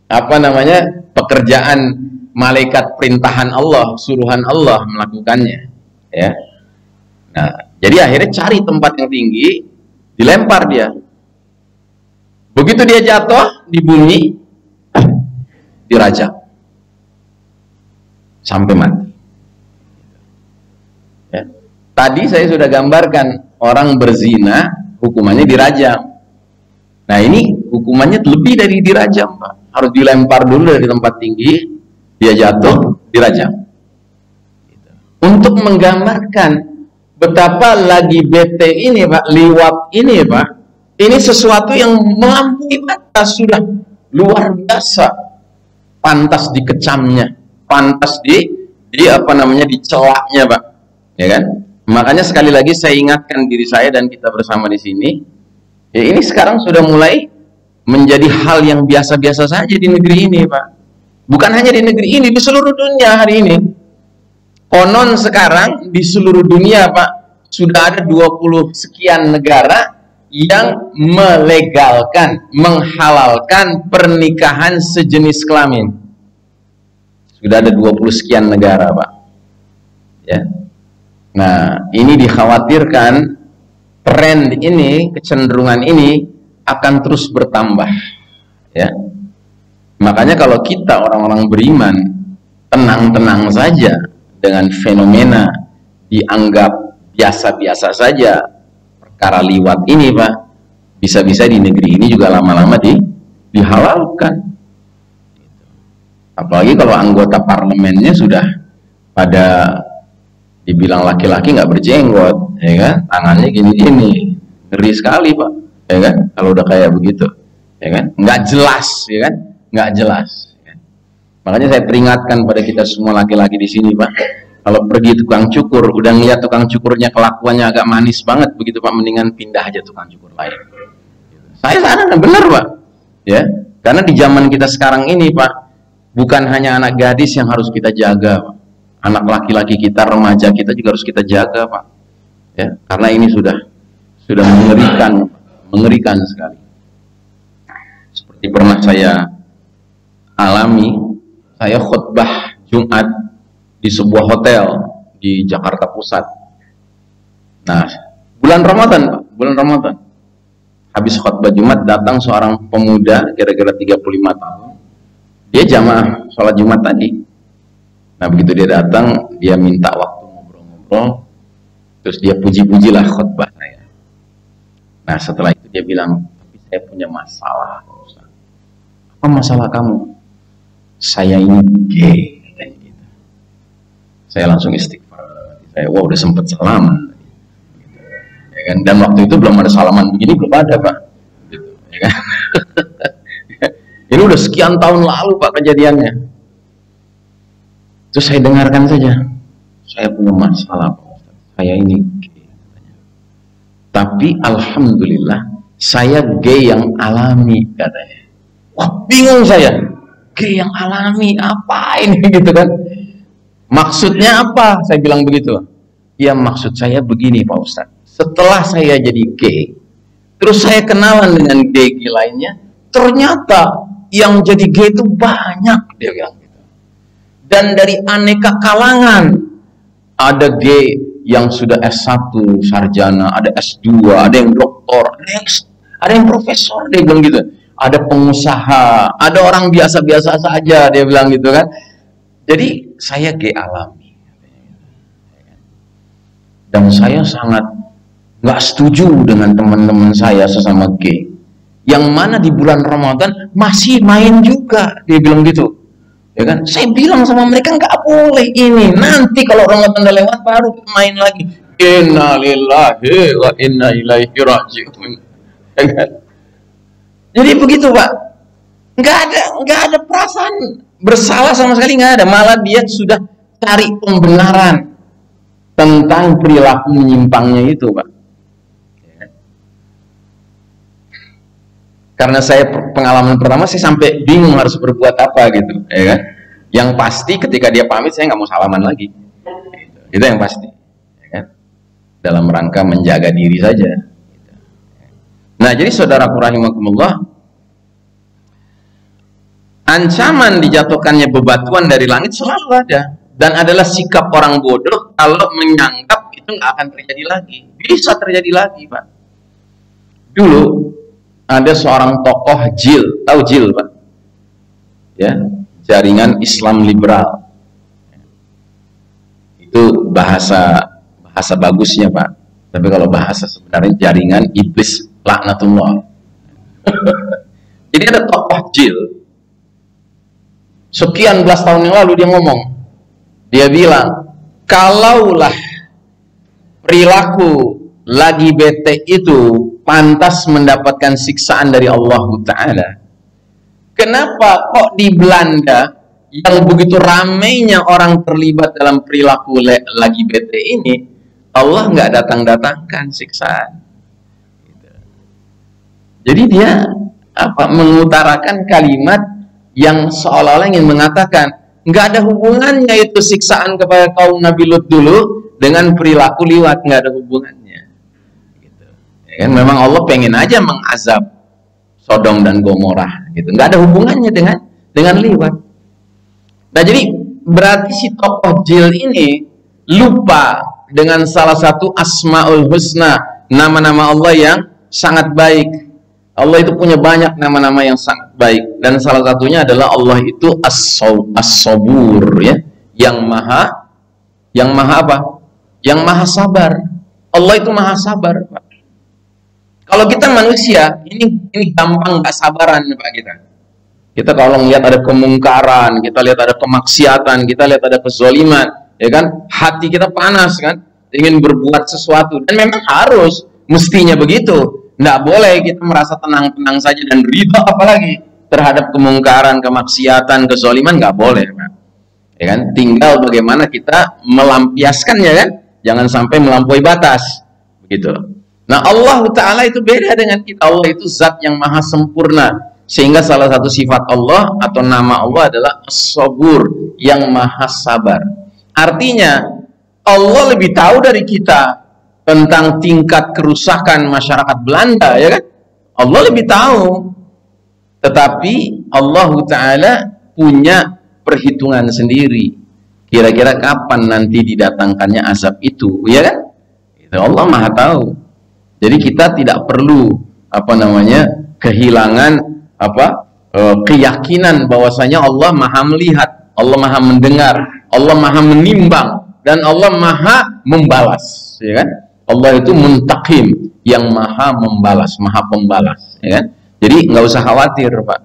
apa namanya, pekerjaan malaikat perintahan Allah, suruhan Allah melakukannya, ya. Nah, jadi akhirnya cari tempat yang tinggi, dilempar dia. Begitu dia jatuh di bumi, dirajam sampai mati. Ya. Tadi saya sudah gambarkan orang berzina hukumannya dirajam. Nah, ini hukumannya lebih dari dirajam, Pak. Harus dilempar dulu dari tempat tinggi, dia jatuh, dirajam. Untuk menggambarkan betapa lagi bete ini, Pak, liwat ini, Pak, ini sesuatu yang melampaui batas, sudah luar biasa, pantas dikecamnya, pantas apa namanya, dicelaknya, Pak, ya kan? Makanya sekali lagi saya ingatkan diri saya dan kita bersama di sini, ya, ini sekarang sudah mulai menjadi hal yang biasa-biasa saja di negeri ini, Pak. Bukan hanya di negeri ini, di seluruh dunia hari ini. Konon sekarang di seluruh dunia, Pak, sudah ada 20 sekian negara yang melegalkan, menghalalkan pernikahan sejenis kelamin. Sudah ada 20 sekian negara, Pak. Ya. Nah, ini dikhawatirkan tren ini, kecenderungan ini akan terus bertambah, ya. Makanya kalau kita orang-orang beriman tenang-tenang saja dengan fenomena dianggap biasa-biasa saja perkara liwat ini, Pak, bisa-bisa di negeri ini juga lama-lama dihalalkan. Apalagi kalau anggota parlemennya sudah pada dibilang laki-laki nggak berjenggot, ya kan, tangannya gini-gini, ngeri sekali, Pak, ya kan, kalau udah kayak begitu, ya kan, nggak jelas, ya kan, nggak jelas, ya. Makanya saya peringatkan pada kita semua laki-laki di sini, Pak, kalau pergi tukang cukur, udah ngeliat tukang cukurnya kelakuannya agak manis banget begitu, Pak, mendingan pindah aja tukang cukur lain. Saya sadar, benar, Pak, ya, karena di zaman kita sekarang ini, Pak, bukan hanya anak gadis yang harus kita jaga, Pak. Anak laki-laki kita, remaja kita juga harus kita jaga, Pak, ya, karena ini sudah mengerikan sekali. Seperti pernah saya alami, saya khutbah Jumat di sebuah hotel di Jakarta Pusat. Nah, bulan Ramadan, Pak, bulan Ramadan. Habis khutbah Jumat datang seorang pemuda kira-kira 35 tahun. Dia jamaah sholat Jumat tadi. Nah, begitu dia datang, dia minta waktu ngobrol-ngobrol, terus dia puji-pujilah khutbah saya. Nah, setelah itu dia bilang, tapi saya punya masalah, Ustaz. Apa masalah kamu? Saya ini gay, katanya gitu. Saya langsung istighfar. Saya, wah, udah sempet salaman, ya kan? Dan waktu itu belum ada salaman begini, belum ada, Pak, gitu, ya kan? Ini udah sekian tahun lalu, Pak, kejadiannya. Terus saya dengarkan saja. saya punya masalah Pak Ustaz, saya ini gay. Tapi alhamdulillah saya gay yang alami katanya. Wah, bingung saya, gay yang alami apa ini gitu kan? Maksudnya apa? Saya bilang begitu. Ya maksud saya begini Pak Ustaz, setelah saya jadi gay, terus saya kenalan dengan gay lainnya, ternyata yang jadi gay itu banyak, dia bilang gitu. Dan dari aneka kalangan, ada gay yang sudah S1 sarjana, ada S2, ada yang doktor, ada yang profesor, dia bilang gitu. Ada pengusaha, ada orang biasa-biasa saja, dia bilang gitu kan. Jadi saya gay alami. Dan saya sangat nggak setuju dengan teman-teman saya sesama gay. Yang mana di bulan Ramadan masih main juga, dia bilang gitu. Ya kan? Saya bilang sama mereka nggak boleh ini. Nanti kalau Ramadan udah lewat baru main lagi. Inna lillahi wa inna ilaihi raji'un. Ya kan? Jadi begitu Pak. Nggak ada perasaan bersalah sama sekali, nggak ada. Malah dia sudah cari pembenaran tentang perilaku menyimpangnya itu Pak. Ya. Karena saya pengalaman pertama, saya sampai bingung harus berbuat apa gitu, ya kan? Yang pasti ketika dia pamit saya nggak mau salaman lagi, itu yang pasti, ya kan? Dalam rangka menjaga diri saja. Nah, jadi saudaraku rahimakumullah, ancaman dijatuhkannya bebatuan dari langit selalu ada, dan adalah sikap orang bodoh kalau menyanggap itu nggak akan terjadi lagi. Bisa terjadi lagi Pak. Dulu ada seorang tokoh JIL, tahu JIL Pak? Ya, Jaringan Islam Liberal. Itu bahasa bagusnya Pak. Tapi kalau bahasa sebenarnya jaringan iblis laknatullah. Jadi ada tokoh JIL. Sekian belas tahun yang lalu dia ngomong. Dia bilang, kalaulah perilaku lagi bete itu pantas mendapatkan siksaan dari Allah Ta'ala, kenapa kok di Belanda yang begitu ramainya orang terlibat dalam perilaku lagi bete ini, Allah nggak datang-datangkan siksaan? Jadi dia mengutarakan kalimat yang seolah-olah ingin mengatakan nggak ada hubungannya itu siksaan kepada kaum Nabi Lut dulu dengan perilaku liwat, nggak ada hubungannya. Gitu. Ya kan? Memang Allah pengen aja mengazab Sodom dan Gomorrah, gitu. Nggak ada hubungannya dengan liwat. Nah jadi berarti si tokoh JIL ini lupa dengan salah satu Asmaul Husna, nama-nama Allah yang sangat baik. Allah itu punya banyak nama-nama yang sangat baik, dan salah satunya adalah Allah itu As-Sabur, ya, yang maha apa? Yang maha sabar. Allah itu maha sabar, Pak. Kalau kita manusia, ini gampang nggak sabaran, Pak, kita. Kita kalau lihat ada kemungkaran, kita lihat ada kemaksiatan, kita lihat ada kezaliman, ya kan? Hati kita panas kan, ingin berbuat sesuatu, dan memang harus, mestinya begitu. Nggak boleh kita merasa tenang-tenang saja dan ridha apalagi terhadap kemungkaran, kemaksiatan, kezaliman, nggak boleh, Pak. Ya kan? Tinggal bagaimana kita melampiaskannya, kan? Jangan sampai melampaui batas, begitu. Nah, Allah Ta'ala itu beda dengan kita. Allah itu zat yang maha sempurna, sehingga salah satu sifat Allah atau nama Allah adalah As-Sabur, yang maha sabar. Artinya Allah lebih tahu dari kita tentang tingkat kerusakan masyarakat Belanda, ya kan? Allah lebih tahu. Tetapi Allah Ta'ala punya perhitungan sendiri. Kira-kira kapan nanti didatangkannya azab itu, ya kan? Itu Allah maha tahu. Jadi kita tidak perlu kehilangan keyakinan bahwasanya Allah maha melihat, Allah maha mendengar, Allah maha menimbang, dan Allah maha membalas, ya kan? Allah itu Muntaqim, yang maha membalas, maha pembalas, ya kan? Jadi nggak usah khawatir, Pak.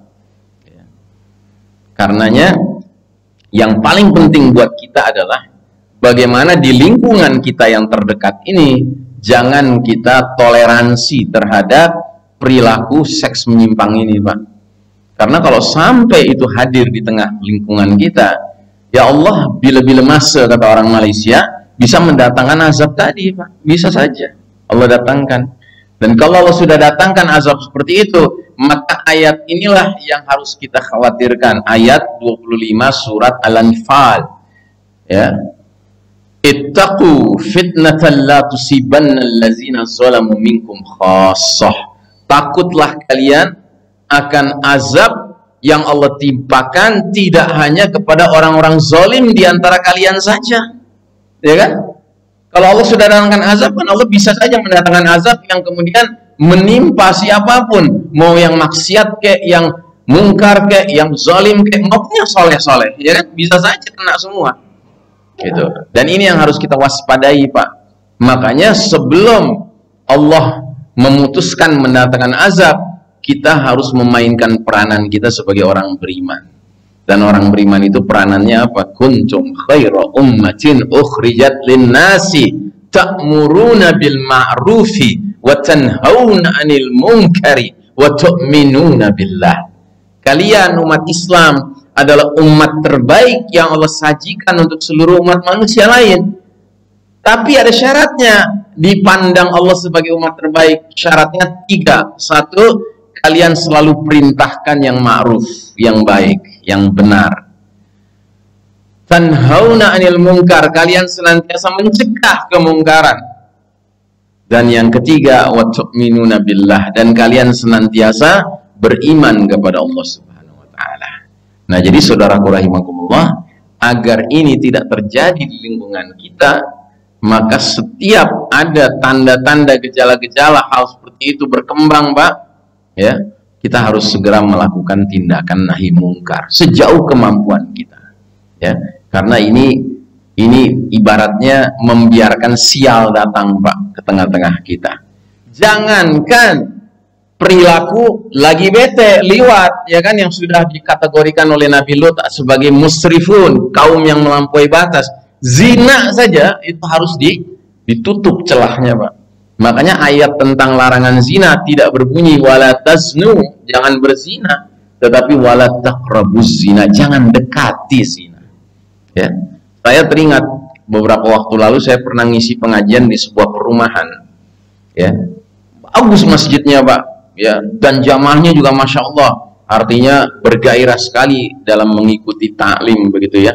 Karenanya yang paling penting buat kita adalah bagaimana di lingkungan kita yang terdekat ini jangan kita toleransi terhadap perilaku seks menyimpang ini, Pak. Karena kalau sampai itu hadir di tengah lingkungan kita, ya Allah, bila-bila masa, kata orang Malaysia, bisa mendatangkan azab tadi, Pak. Bisa saja Allah datangkan. Dan kalau Allah sudah datangkan azab seperti itu, maka ayat inilah yang harus kita khawatirkan. Ayat 25 surat Al-Anfal. Ya. Ittaqu fitnatan la tusibanna allazina zalamu minkum khassah. Takutlah kalian akan azab yang Allah timpakan tidak hanya kepada orang-orang zalim di antara kalian saja. Ya kan? Kalau Allah sudah datangkan azab, kan Allah bisa saja mendatangkan azab yang kemudian menimpa siapapun, mau yang maksiat kek, yang mungkar kek, yang zalim kek, maupun yang soleh-soleh, ya kan? Bisa saja kena semua. Gitu. Dan ini yang harus kita waspadai, Pak. Makanya sebelum Allah memutuskan mendatangkan azab, kita harus memainkan peranan kita sebagai orang beriman. Dan orang beriman itu peranannya apa? Kuntum khaira ummatin ukhrijat linnasi ta'muruna bil ma'rufi wa tanhauna 'anil munkari wa tu'minuna billah. Kalian umat Islam adalah umat terbaik yang Allah sajikan untuk seluruh umat manusia lain. Tapi ada syaratnya, dipandang Allah sebagai umat terbaik. Syaratnya 3. 1, kalian selalu perintahkan yang ma'ruf, yang baik, yang benar. Tanhauna 'anil munkar, kalian senantiasa mencegah kemungkaran. Dan yang ketiga, wa tu'minuna billah, dan kalian senantiasa beriman kepada Allah Subhanahu wa taala. Nah, jadi saudaraku rahimakumullah, agar ini tidak terjadi di lingkungan kita, maka setiap ada tanda-tanda gejala-gejala hal seperti itu berkembang, Pak, ya, kita harus segera melakukan tindakan nahi mungkar sejauh kemampuan kita, ya, karena ini ibaratnya membiarkan sial datang, Pak, ke tengah-tengah kita. Jangankan perilaku lagi bete, liwat, ya kan, yang sudah dikategorikan oleh Nabi Lut sebagai musrifun, kaum yang melampaui batas. Zina saja itu harus ditutup celahnya, Pak. Makanya ayat tentang larangan zina tidak berbunyi wala taznu, jangan berzina, tetapi wala taqrabuz zina, jangan dekati zina. Ya. Saya teringat beberapa waktu lalu saya pernah ngisi pengajian di sebuah perumahan. Ya. Bagus masjidnya, Pak. Ya, dan jamaahnya juga Masya Allah, artinya bergairah sekali dalam mengikuti taklim begitu ya.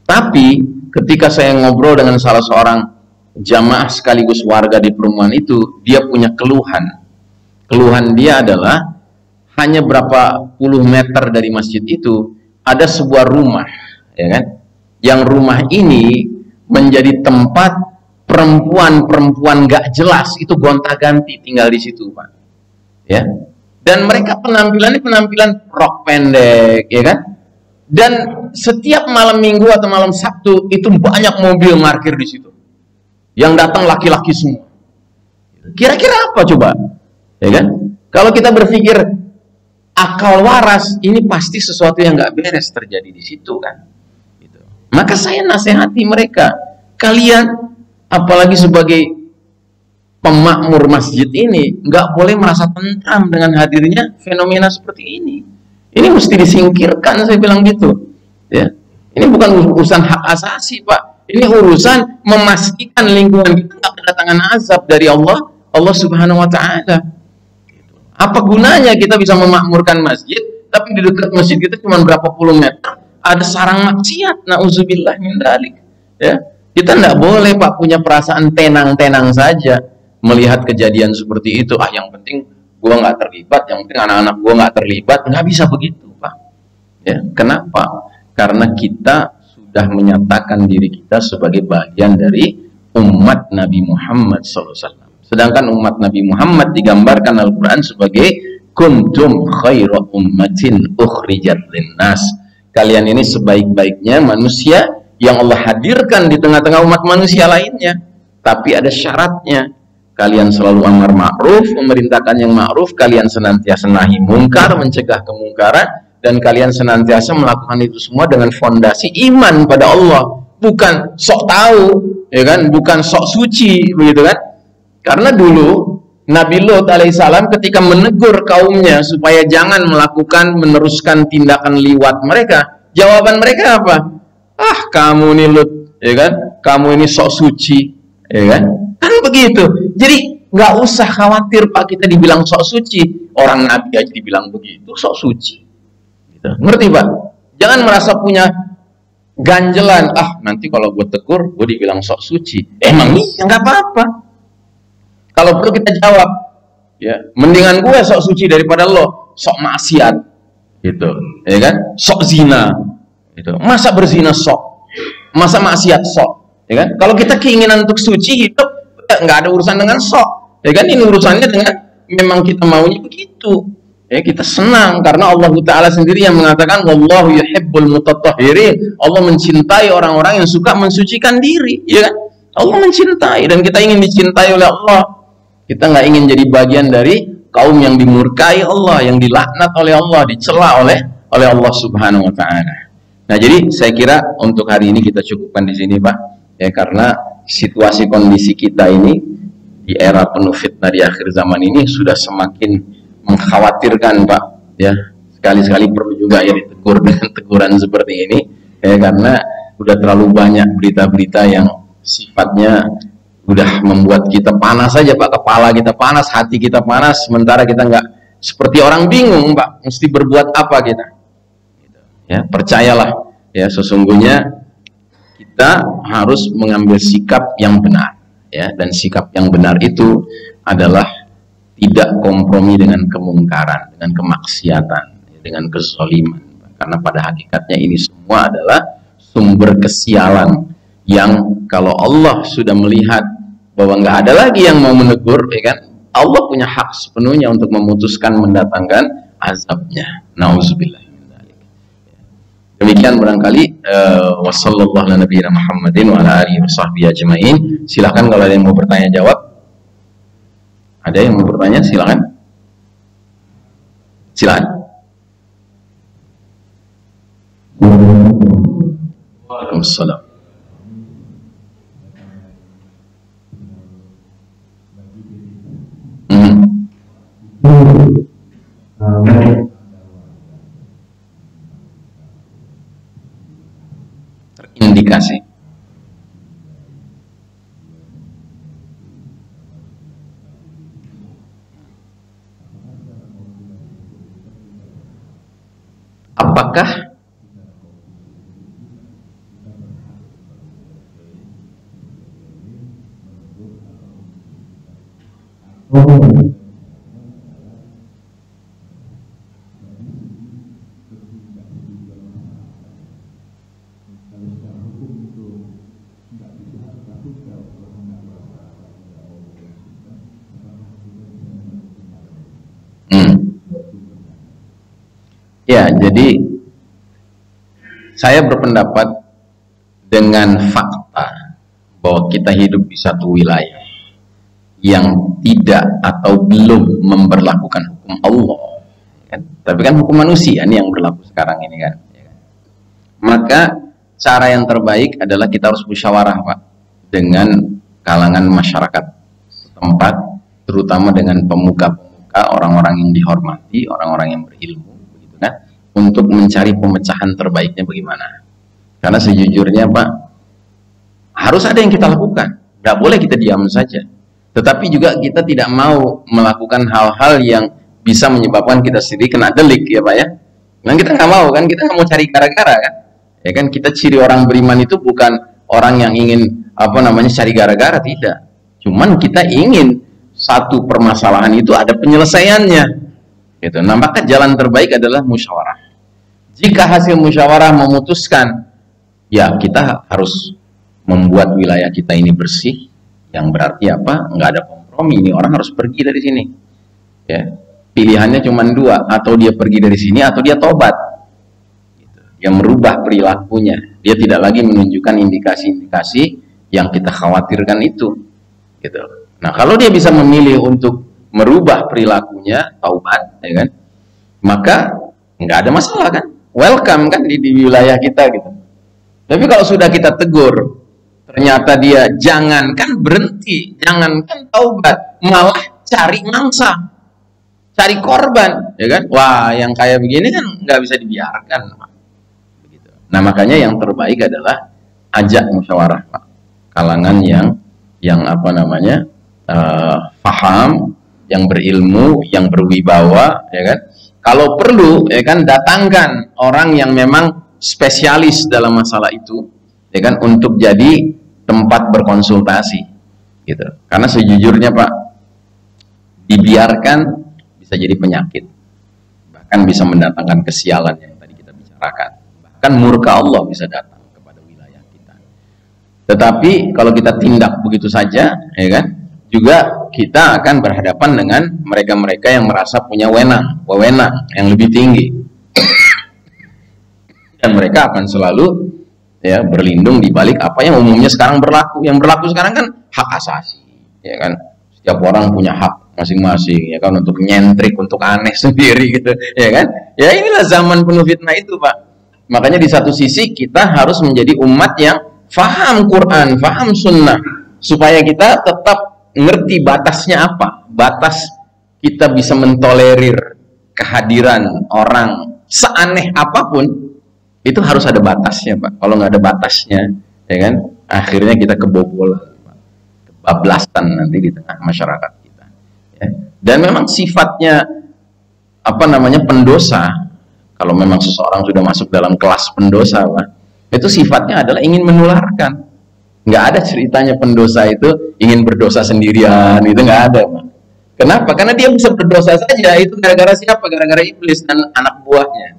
Tapi ketika saya ngobrol dengan salah seorang jamaah sekaligus warga di perumahan itu, dia punya keluhan. Keluhan dia adalah hanya berapa puluh meter dari masjid itu ada sebuah rumah, ya kan? Yang rumah ini menjadi tempat perempuan-perempuan gak jelas itu gonta-ganti tinggal di situ, Pak. Ya. Dan mereka penampilannya penampilan rok pendek, ya kan? Dan setiap malam Minggu atau malam Sabtu itu banyak mobil parkir di situ. Yang datang laki-laki semua. Kira-kira apa coba? Ya kan? Kalau kita berpikir akal waras, ini pasti sesuatu yang nggak beres terjadi di situ kan. Gitu. Maka saya nasihati mereka, kalian apalagi sebagai pemakmur masjid ini nggak boleh merasa tentram dengan hadirnya fenomena seperti ini. Ini mesti disingkirkan, saya bilang gitu. Ya, ini bukan urusan hak asasi, Pak. Ini urusan memastikan lingkungan kita tidak kedatangan azab dari Allah Subhanahu Wa Taala. Apa gunanya kita bisa memakmurkan masjid, tapi di dekat masjid kita cuma berapa puluh meter ada sarang maksiat, nauzubillah min dzalik. Ya, kita tidak boleh, Pak, punya perasaan tenang-tenang saja melihat kejadian seperti itu. Ah, yang penting gua nggak terlibat, yang penting anak-anak gua nggak terlibat. Nggak bisa begitu, Pak. Ya, kenapa? Karena kita sudah menyatakan diri kita sebagai bagian dari umat Nabi Muhammad SAW. Sedangkan umat Nabi Muhammad digambarkan Al-Quran sebagai kuntum khaira ummatin ukhrijat linnas. Kalian ini sebaik-baiknya manusia yang Allah hadirkan di tengah-tengah umat manusia lainnya. Tapi ada syaratnya. Kalian selalu amar ma'ruf, memerintahkan yang ma'ruf, kalian senantiasa nahi mungkar, mencegah kemungkaran, dan kalian senantiasa melakukan itu semua dengan fondasi iman pada Allah, bukan sok tahu, ya kan, bukan sok suci, begitu kan? Karena dulu Nabi Lut alaihissalam ketika menegur kaumnya supaya jangan meneruskan tindakan liwat mereka, jawaban mereka apa? Ah, kamu nih Lut, ya kan? Kamu ini sok suci, ya kan? Kan begitu. Jadi nggak usah khawatir Pak kita dibilang sok suci. Orang Nabi aja dibilang begitu, sok suci. Gitu. Ngerti Pak? Jangan merasa punya ganjelan. Ah nanti kalau gue tegur, gue dibilang sok suci. Emang iya nggak apa-apa. Kalau perlu kita jawab, ya mendingan gue sok suci daripada lo sok maksiat, gitu, ya kan? Sok zina, gitu. Masa berzina sok, masa maksiat sok, ya kan? Kalau kita keinginan untuk suci hidup, nggak ada urusan dengan sok, ya kan? Ini urusannya dengan memang kita maunya begitu, ya kita senang karena Allah Taala sendiri yang mengatakan wallahu yuhibbul mutatahhirin. Allah mencintai orang-orang yang suka mensucikan diri, ya kan? Allah mencintai dan kita ingin dicintai oleh Allah. Kita nggak ingin jadi bagian dari kaum yang dimurkai Allah, yang dilaknat oleh Allah, dicela oleh Allah Subhanahu wa taala. Nah, jadi saya kira untuk hari ini kita cukupkan di sini, Pak. Ya, karena situasi kondisi kita ini di era penuh fitnah di akhir zaman ini sudah semakin mengkhawatirkan, Pak. Ya, sekali-sekali perlu juga ya ditegur dengan teguran seperti ini, ya karena sudah terlalu banyak berita-berita yang sifatnya udah membuat kita panas saja Pak, kepala kita panas, hati kita panas, sementara kita nggak seperti orang bingung Pak, mesti berbuat apa kita? Ya percayalah, ya sesungguhnya kita harus mengambil sikap yang benar, ya dan sikap yang benar itu adalah tidak kompromi dengan kemungkaran, dengan kemaksiatan, dengan kezaliman, karena pada hakikatnya ini semua adalah sumber kesialan yang kalau Allah sudah melihat bahwa nggak ada lagi yang mau menegur, ya kan? Allah punya hak sepenuhnya untuk memutuskan mendatangkan azabnya. Nauzubillah. Demikian barangkali wassallallahu ala nabiyina Muhammadin wa ala alihi washabbihi ajmain. Silakan kalau ada yang mau bertanya jawab. Ada yang mau bertanya silakan. Silakan. Waalaikumsalam. Terindikasi. Apakah ya, jadi saya berpendapat dengan fakta bahwa kita hidup di satu wilayah yang tidak atau belum memberlakukan hukum Allah, kan? Tapi kan hukum manusia ini yang berlaku sekarang ini kan. Maka cara yang terbaik adalah kita harus musyawarah Pak dengan kalangan masyarakat setempat, terutama dengan pemuka-pemuka, orang-orang yang dihormati, orang-orang yang berilmu, begitu kan, untuk mencari pemecahan terbaiknya bagaimana. Karena sejujurnya Pak, harus ada yang kita lakukan, nggak boleh kita diam saja. Tetapi juga kita tidak mau melakukan hal-hal yang bisa menyebabkan kita sendiri kena delik ya Pak ya. Nah kita nggak mau kan, kita nggak mau cari gara-gara kan. Ya kan, kita ciri orang beriman itu bukan orang yang ingin cari gara-gara, tidak. Cuman kita ingin satu permasalahan itu ada penyelesaiannya. Gitu. Nah maka jalan terbaik adalah musyawarah. Jika hasil musyawarah memutuskan, ya kita harus membuat wilayah kita ini bersih. Yang berarti apa? Nggak ada kompromi, ini orang harus pergi dari sini. Ya, pilihannya cuma dua, atau dia pergi dari sini atau dia tobat. Gitu. Dia merubah perilakunya, dia tidak lagi menunjukkan indikasi-indikasi yang kita khawatirkan itu. Gitu. Nah, kalau dia bisa memilih untuk merubah perilakunya, taubat, ya kan? Maka nggak ada masalah kan? Welcome kan di wilayah kita gitu. Tapi kalau sudah kita tegur, ternyata dia jangankan berhenti, jangankan taubat, malah cari mangsa, cari korban, ya kan? Wah, yang kayak begini kan nggak bisa dibiarkan. Begitu. Nah, makanya yang terbaik adalah ajak musyawarah, Pak. Kalangan yang apa namanya faham, yang berilmu, yang berwibawa, ya kan. Kalau perlu, ya kan, datangkan orang yang memang spesialis dalam masalah itu, ya kan, untuk jadi tempat berkonsultasi, gitu. Karena sejujurnya, Pak, dibiarkan bisa jadi penyakit, bahkan bisa mendatangkan kesialan yang tadi kita bicarakan, bahkan murka Allah bisa datang kepada wilayah kita. Tetapi kalau kita tindak begitu saja, ya kan, juga kita akan berhadapan dengan mereka-mereka yang merasa punya wewenang yang lebih tinggi, dan mereka akan selalu, ya, berlindung di balik apa yang umumnya sekarang berlaku. Yang berlaku sekarang kan hak asasi, ya kan, setiap orang punya hak masing-masing, ya kan, untuk nyentrik, untuk aneh sendiri, gitu, ya kan. Ya inilah zaman penuh fitnah itu, Pak. Makanya di satu sisi kita harus menjadi umat yang faham Quran, faham sunnah, supaya kita tetap ngerti batasnya apa. Batas kita bisa mentolerir kehadiran orang seaneh apapun, itu harus ada batasnya, Pak. Kalau nggak ada batasnya, ya kan, akhirnya kita kebobolan, kebablasan nanti di tengah masyarakat kita, ya. Dan memang sifatnya apa namanya pendosa, kalau memang seseorang sudah masuk dalam kelas pendosa, Pak, itu sifatnya adalah ingin menularkan. Nggak ada ceritanya pendosa itu ingin berdosa sendirian, itu nggak ada, Pak. Kenapa? Karena dia bisa berdosa saja, itu gara-gara siapa? Gara-gara iblis dan anak buahnya.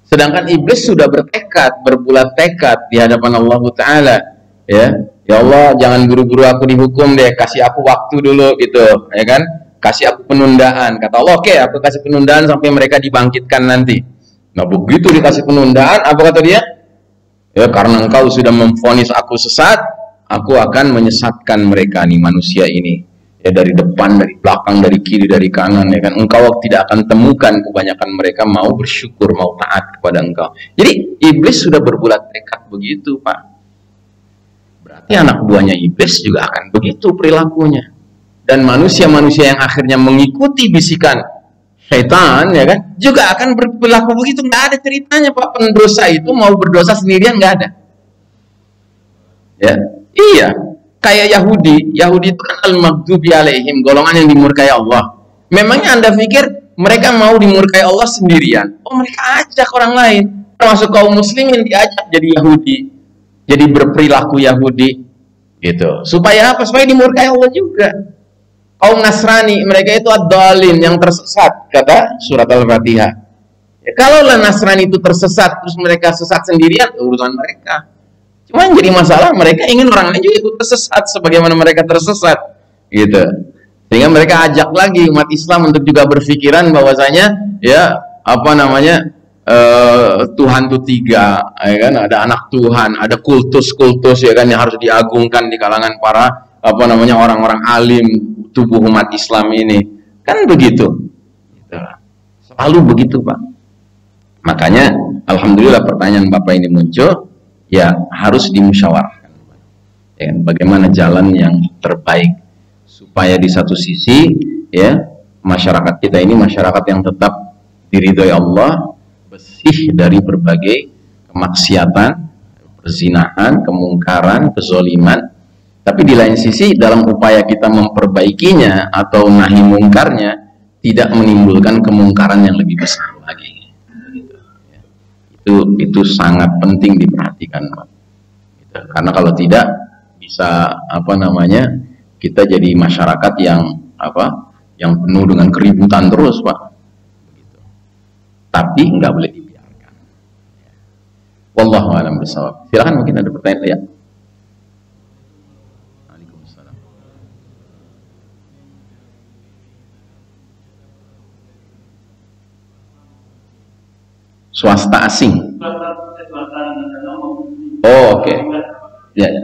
Sedangkan iblis sudah berbulat tekad di hadapan Allah Ta'ala, ya Allah, jangan buru-buru aku dihukum deh, kasih aku waktu dulu, gitu, ya kan, kasih aku penundaan. Kata Allah, oke, aku kasih penundaan sampai mereka dibangkitkan nanti. Nah begitu dikasih penundaan, apa kata dia? Ya, karena engkau sudah memvonis aku sesat, aku akan menyesatkan mereka nih, manusia ini, ya, dari depan, dari belakang, dari kiri, dari kanan, ya kan. Engkau tidak akan temukan kebanyakan mereka mau bersyukur, mau taat kepada engkau. Jadi iblis sudah berbulat tekad begitu, Pak. Berarti anak buahnya iblis juga akan begitu perilakunya. Dan manusia-manusia yang akhirnya mengikuti bisikan syaitan, ya kan, juga akan berperilaku begitu. Nggak ada ceritanya, Pak, pendosa itu mau berdosa sendirian, nggak ada. Ya, iya, kayak Yahudi itu kan al-maghdubi alaihim, golongan yang dimurkai Allah. Memangnya Anda pikir mereka mau dimurkai Allah sendirian? Oh, mereka ajak orang lain, termasuk kaum muslimin diajak jadi Yahudi, jadi berperilaku Yahudi, gitu. Supaya apa? Supaya dimurkai Allah juga. Kaum Nasrani, mereka itu ad-dhalin, yang tersesat, kata surat Al-Fatihah. Ya, kalaulah Nasrani itu tersesat, terus mereka sesat sendirian, urusan mereka. Cuma yang jadi masalah, mereka ingin orang lain juga ikut tersesat sebagaimana mereka tersesat, gitu. Sehingga mereka ajak lagi umat Islam untuk juga berpikiran bahwasanya, ya, apa namanya, Tuhan itu tiga, ya kan, ada anak Tuhan, ada kultus-kultus, ya kan, yang harus diagungkan di kalangan para, apa namanya, orang-orang alim tubuh umat Islam ini, kan begitu, selalu begitu, Pak. Makanya alhamdulillah pertanyaan Bapak ini muncul, ya harus dimusyawarahkan, ya, bagaimana jalan yang terbaik supaya di satu sisi, ya, masyarakat kita ini masyarakat yang tetap diridhoi Allah, bersih dari berbagai kemaksiatan, perzinahan, kemungkaran, kezoliman. Tapi di lain sisi dalam upaya kita memperbaikinya atau nahi mungkarnya tidak menimbulkan kemungkaran yang lebih besar lagi. Itu sangat penting diperhatikan, Pak. Karena kalau tidak bisa, apa namanya, kita jadi masyarakat yang penuh dengan keributan terus, Pak. Tapi nggak boleh dibiarkan. Wallahu a'lam bishawab. Silakan, mungkin ada pertanyaan, ya. Swasta asing. Oh, oke. Ya, ya.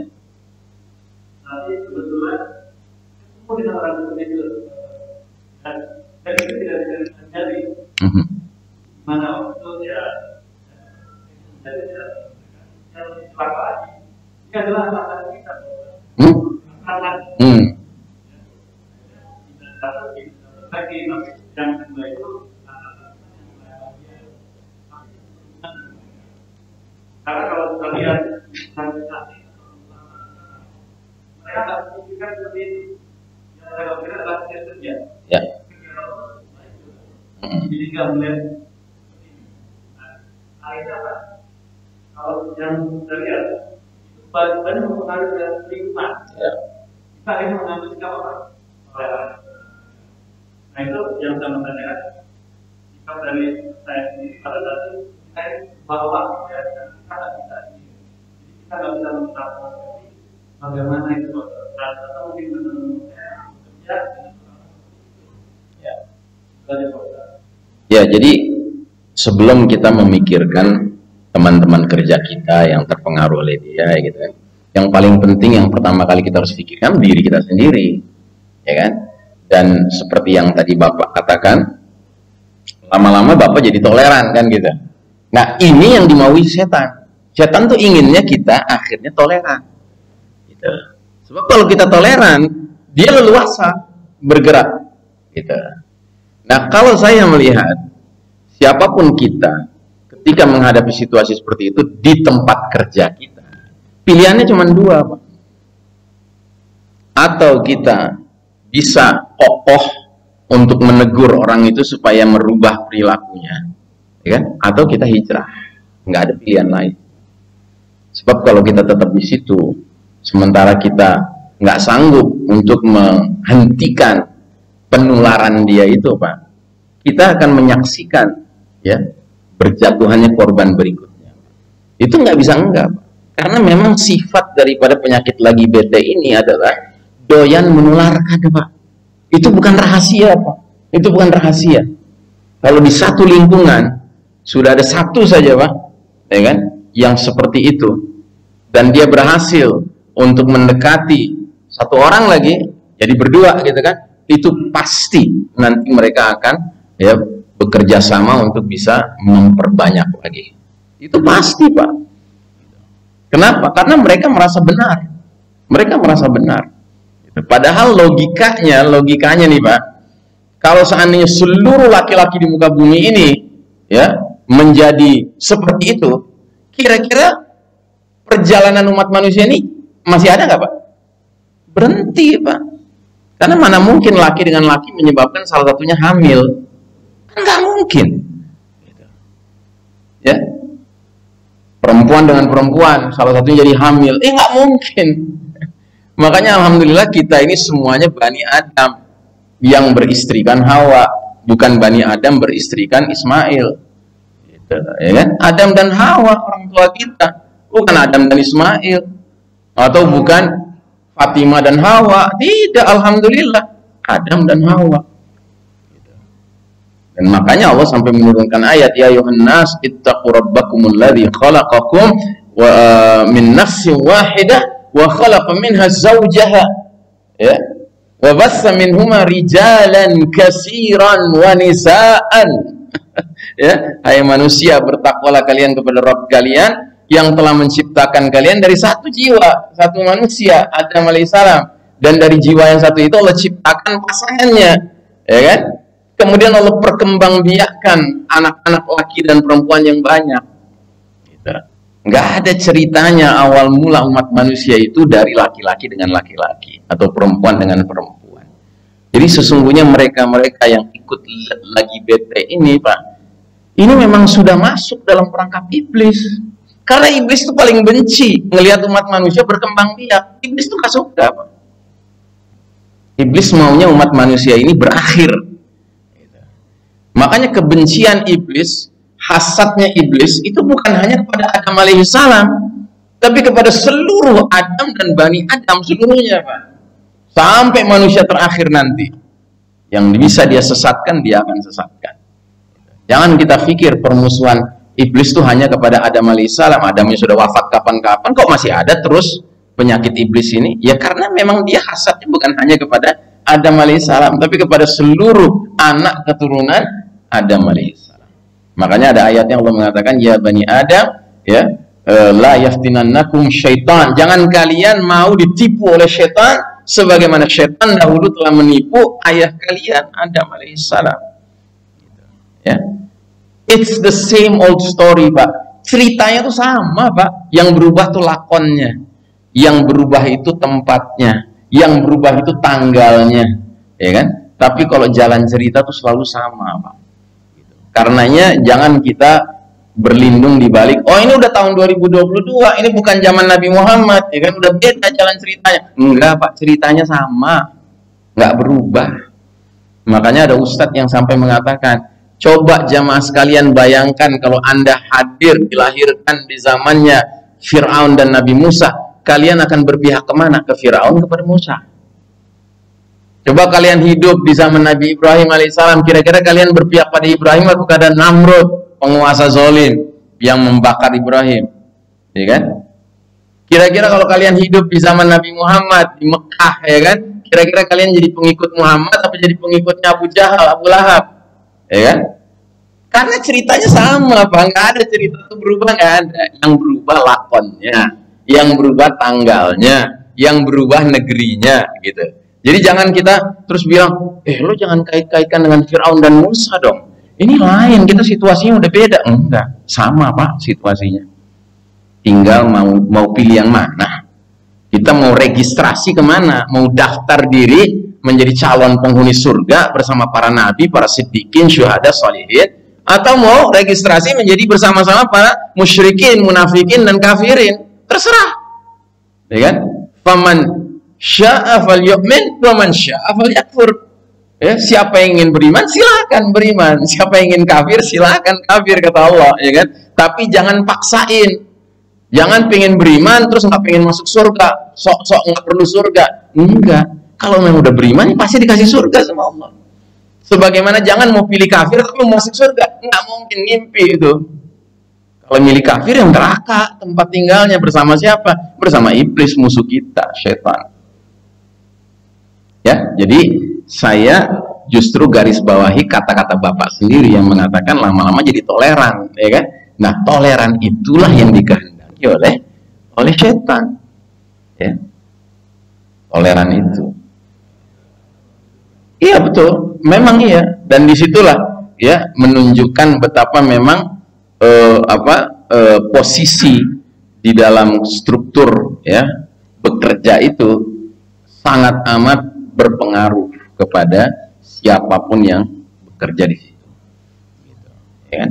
Karena kalau kita lihat Mereka tak pikirkan seperti itu. Yang mereka pikirkan adalah kerja. Ya. Jadi nggak melihat akhirnya apa? Kalau yang terlihat itu banyak mempengaruhi dengan lingkungan. Ya. Kita akhirnya mengambil sikap apa? Nah itu yang saya menanyakan sikap dari saya sendiri pada saat itu kita bawa ya, dan kita nggak bisa jadi kita nggak bisa mencapai bagaimana itu atau mungkin bekerja Ya. Ya, jadi sebelum kita memikirkan teman-teman kerja kita yang terpengaruh oleh dia, gitu kan, yang paling penting yang pertama kali kita harus pikirkan diri kita sendiri, ya kan? Dan seperti yang tadi Bapak katakan, lama-lama Bapak jadi toleran kan gitu. Nah, ini yang dimaui setan. Setan tuh inginnya kita akhirnya toleran. Gitu. Sebab kalau kita toleran, dia leluasa bergerak. Gitu. Nah, kalau saya melihat siapapun kita ketika menghadapi situasi seperti itu di tempat kerja kita, pilihannya cuma dua, Pak. Atau kita bisa kokoh untuk menegur orang itu supaya merubah perilakunya, ya kan? Atau kita hijrah, nggak ada pilihan lain. Sebab kalau kita tetap di situ, sementara kita nggak sanggup untuk menghentikan penularan dia itu, Pak, kita akan menyaksikan ya berjatuhannya korban berikutnya. Itu nggak bisa enggak, Pak. Karena memang sifat daripada penyakit lagi bete ini adalah doyan menularkan, Pak. Itu bukan rahasia, Pak. Itu bukan rahasia. Kalau di satu lingkungan sudah ada satu saja, Pak, ya kan, yang seperti itu, dan dia berhasil untuk mendekati satu orang lagi, jadi berdua, gitu kan, itu pasti nanti mereka akan ya bekerja sama untuk bisa memperbanyak lagi. Itu pasti, Pak. Kenapa? Karena mereka merasa benar. Mereka merasa benar. Padahal logikanya nih, Pak, kalau seandainya seluruh laki-laki di muka bumi ini ya menjadi seperti itu, kira-kira perjalanan umat manusia ini masih ada nggak, Pak? Berhenti, Pak. Karena mana mungkin laki dengan laki menyebabkan salah satunya hamil? Nggak mungkin. Ya, perempuan dengan perempuan salah satunya jadi hamil, nggak mungkin. Makanya alhamdulillah kita ini semuanya Bani Adam yang beristrikan Hawa, bukan Bani Adam beristrikan Ismail. Gitu, ya kan? Adam dan Hawa orang tua kita, bukan Adam dan Ismail, atau bukan Fatimah dan Hawa. Tidak, alhamdulillah Adam dan Hawa. Dan makanya Allah sampai menurunkan ayat, ya ayuhan nas ittaqu rabbakumul ladzi khalaqakum wa min nafsin wahidah wa khalaqa minha zawjaha, ya, wa bassa minhuma rijalan katsiran wa nisaan. Ya, hai manusia, bertakwalah kalian kepada Rabb kalian yang telah menciptakan kalian dari satu jiwa, satu manusia, Adam alaihissalam, dan dari jiwa yang satu itu Allah ciptakan pasangannya, ya kan? Kemudian Allah perkembangbiakkan anak-anak laki dan perempuan yang banyak. Gitu. Nggak ada ceritanya awal mula umat manusia itu dari laki-laki dengan laki-laki atau perempuan dengan perempuan. Jadi sesungguhnya mereka-mereka yang ikut lagi bete ini, Pak, ini memang sudah masuk dalam perangkap iblis. Karena iblis itu paling benci ngelihat umat manusia berkembang biak. Iblis itu gak suka, Pak. Iblis maunya umat manusia ini berakhir. Makanya kebencian iblis, hasadnya iblis itu bukan hanya kepada Adam alaihissalam, tapi kepada seluruh Adam dan Bani Adam seluruhnya, Pak. Sampai manusia terakhir nanti. Yang bisa dia sesatkan, dia akan sesatkan. Jangan kita pikir permusuhan iblis itu hanya kepada Adam alaihissalam. Adamnya sudah wafat kapan-kapan, kok masih ada terus penyakit iblis ini? Ya karena memang dia hasadnya bukan hanya kepada Adam alaihissalam, tapi kepada seluruh anak keturunan Adam alaihissalam. Makanya ada ayatnya Allah mengatakan, ya Bani Adam, ya, la yaftinannakum syaitan. Jangan kalian mau ditipu oleh syaitan sebagaimana syaitan dahulu telah menipu ayah kalian Adam alaihissalam. Ya, it's the same old story, Pak. ceritanya tuh sama, Pak. Yang berubah tuh lakonnya, yang berubah itu tempatnya, yang berubah itu tanggalnya, ya kan? Tapi kalau jalan cerita tuh selalu sama, Pak. Karenanya jangan kita berlindung di balik, oh ini udah tahun 2022, ini bukan zaman Nabi Muhammad, ya kan? Udah beda jalan ceritanya. Enggak, Pak, ceritanya sama, nggak berubah. Makanya ada ustadz yang sampai mengatakan, coba jamaah sekalian bayangkan kalau Anda hadir dilahirkan di zamannya Fir'aun dan Nabi Musa, kalian akan berpihak kemana? Ke Fir'aun, kepada Musa? Coba kalian hidup di zaman Nabi Ibrahim alaihissalam, kira-kira kalian berpihak pada Ibrahim atau kepada Namrud, penguasa zalim yang membakar Ibrahim? Ya kan? Kira-kira kalau kalian hidup di zaman Nabi Muhammad di Mekah, ya kan? Kira-kira kalian jadi pengikut Muhammad atau jadi pengikutnya Abu Jahal, Abu Lahab? Ya kan? Karena ceritanya sama, Pak. Nggak ada cerita itu berubah, nggak ada. Yang berubah lakonnya, yang berubah tanggalnya, yang berubah negerinya, gitu. Jadi jangan kita terus bilang, lo jangan kait-kaitkan dengan Fir'aun dan Musa dong. Ini lain, kita situasinya udah beda. Enggak, sama, Pak, situasinya. Tinggal mau pilih yang mana. Kita mau registrasi kemana? Mau daftar diri menjadi calon penghuni surga bersama para nabi, para siddiqin, syuhada, sholihin, atau mau registrasi menjadi bersama-sama para musyrikin, munafikin, dan kafirin. Terserah, ya kan? Faman sya'a falyu'min wa man sya'a falyakfur. Ya, siapa yang ingin beriman silakan beriman, siapa yang ingin kafir silakan kafir, kata Allah, ya kan? Tapi jangan paksain. Jangan pengen beriman terus nggak pengen masuk surga, sok-sok nggak perlu surga. Enggak. Kalau memang udah beriman pasti dikasih surga sama Allah. Sebagaimana jangan mau pilih kafir tapi mau masuk surga, nggak mungkin, ngimpi itu. Kalau milih kafir yang neraka tempat tinggalnya, bersama siapa? Bersama iblis, musuh kita, setan. Ya, jadi saya justru garis bawahi kata-kata Bapak sendiri yang mengatakan lama-lama jadi toleran, ya kan? Nah, toleran itulah yang dikehendaki oleh setan, ya. Toleran itu. Iya betul, memang iya. Dan disitulah ya menunjukkan betapa memang posisi di dalam struktur ya bekerja itu sangat amat berpengaruh kepada siapapun yang bekerja di situ. Gitu, ya.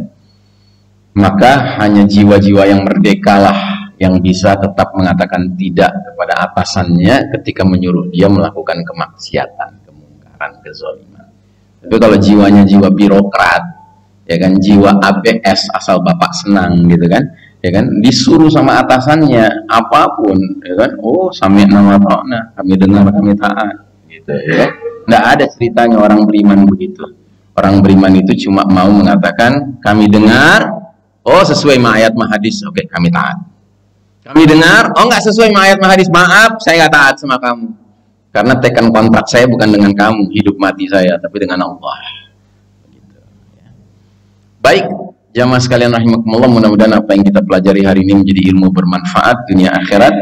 Maka hanya jiwa-jiwa yang merdeka lah yang bisa tetap mengatakan tidak kepada atasannya ketika menyuruh dia melakukan kemaksiatan, kemungkaran, kezaliman. Tapi kalau jiwanya jiwa birokrat, ya kan, jiwa ABS asal bapak senang, gitu kan, ya kan, disuruh sama atasannya apapun, ya kan, oh sami'na wa ta'na, kami dengar kami taat, gitu, ya. Nggak ada ceritanya orang beriman begitu. Orang beriman itu cuma mau mengatakan kami dengar, oh sesuai ayat hadis, oke kami taat. Kami dengar, oh nggak sesuai ayat hadis, maaf saya nggak taat sama kamu. Karena tekan kontrak saya bukan dengan kamu, hidup mati saya, tapi dengan Allah. Begitu, ya. Baik, jamaah sekalian rahimakumullah, mudah-mudahan apa yang kita pelajari hari ini menjadi ilmu bermanfaat dunia akhirat,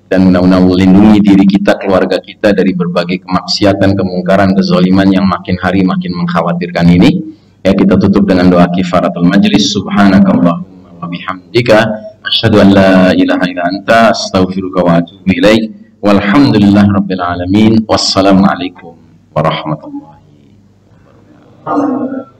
dan mudah-mudahan melindungi diri kita, keluarga kita dari berbagai kemaksiatan, kemungkaran, kezaliman yang makin hari makin mengkhawatirkan ini. Ya, kita tutup dengan doa kifaratul majlis. Subhanakallahumma wa bihamdika asyhadu an la ilaha illa anta astaghfiruka wa atubu ilaik. Walhamdulillah rabbil alamin. Wassalamualaikum warahmatullahi wabarakatuh.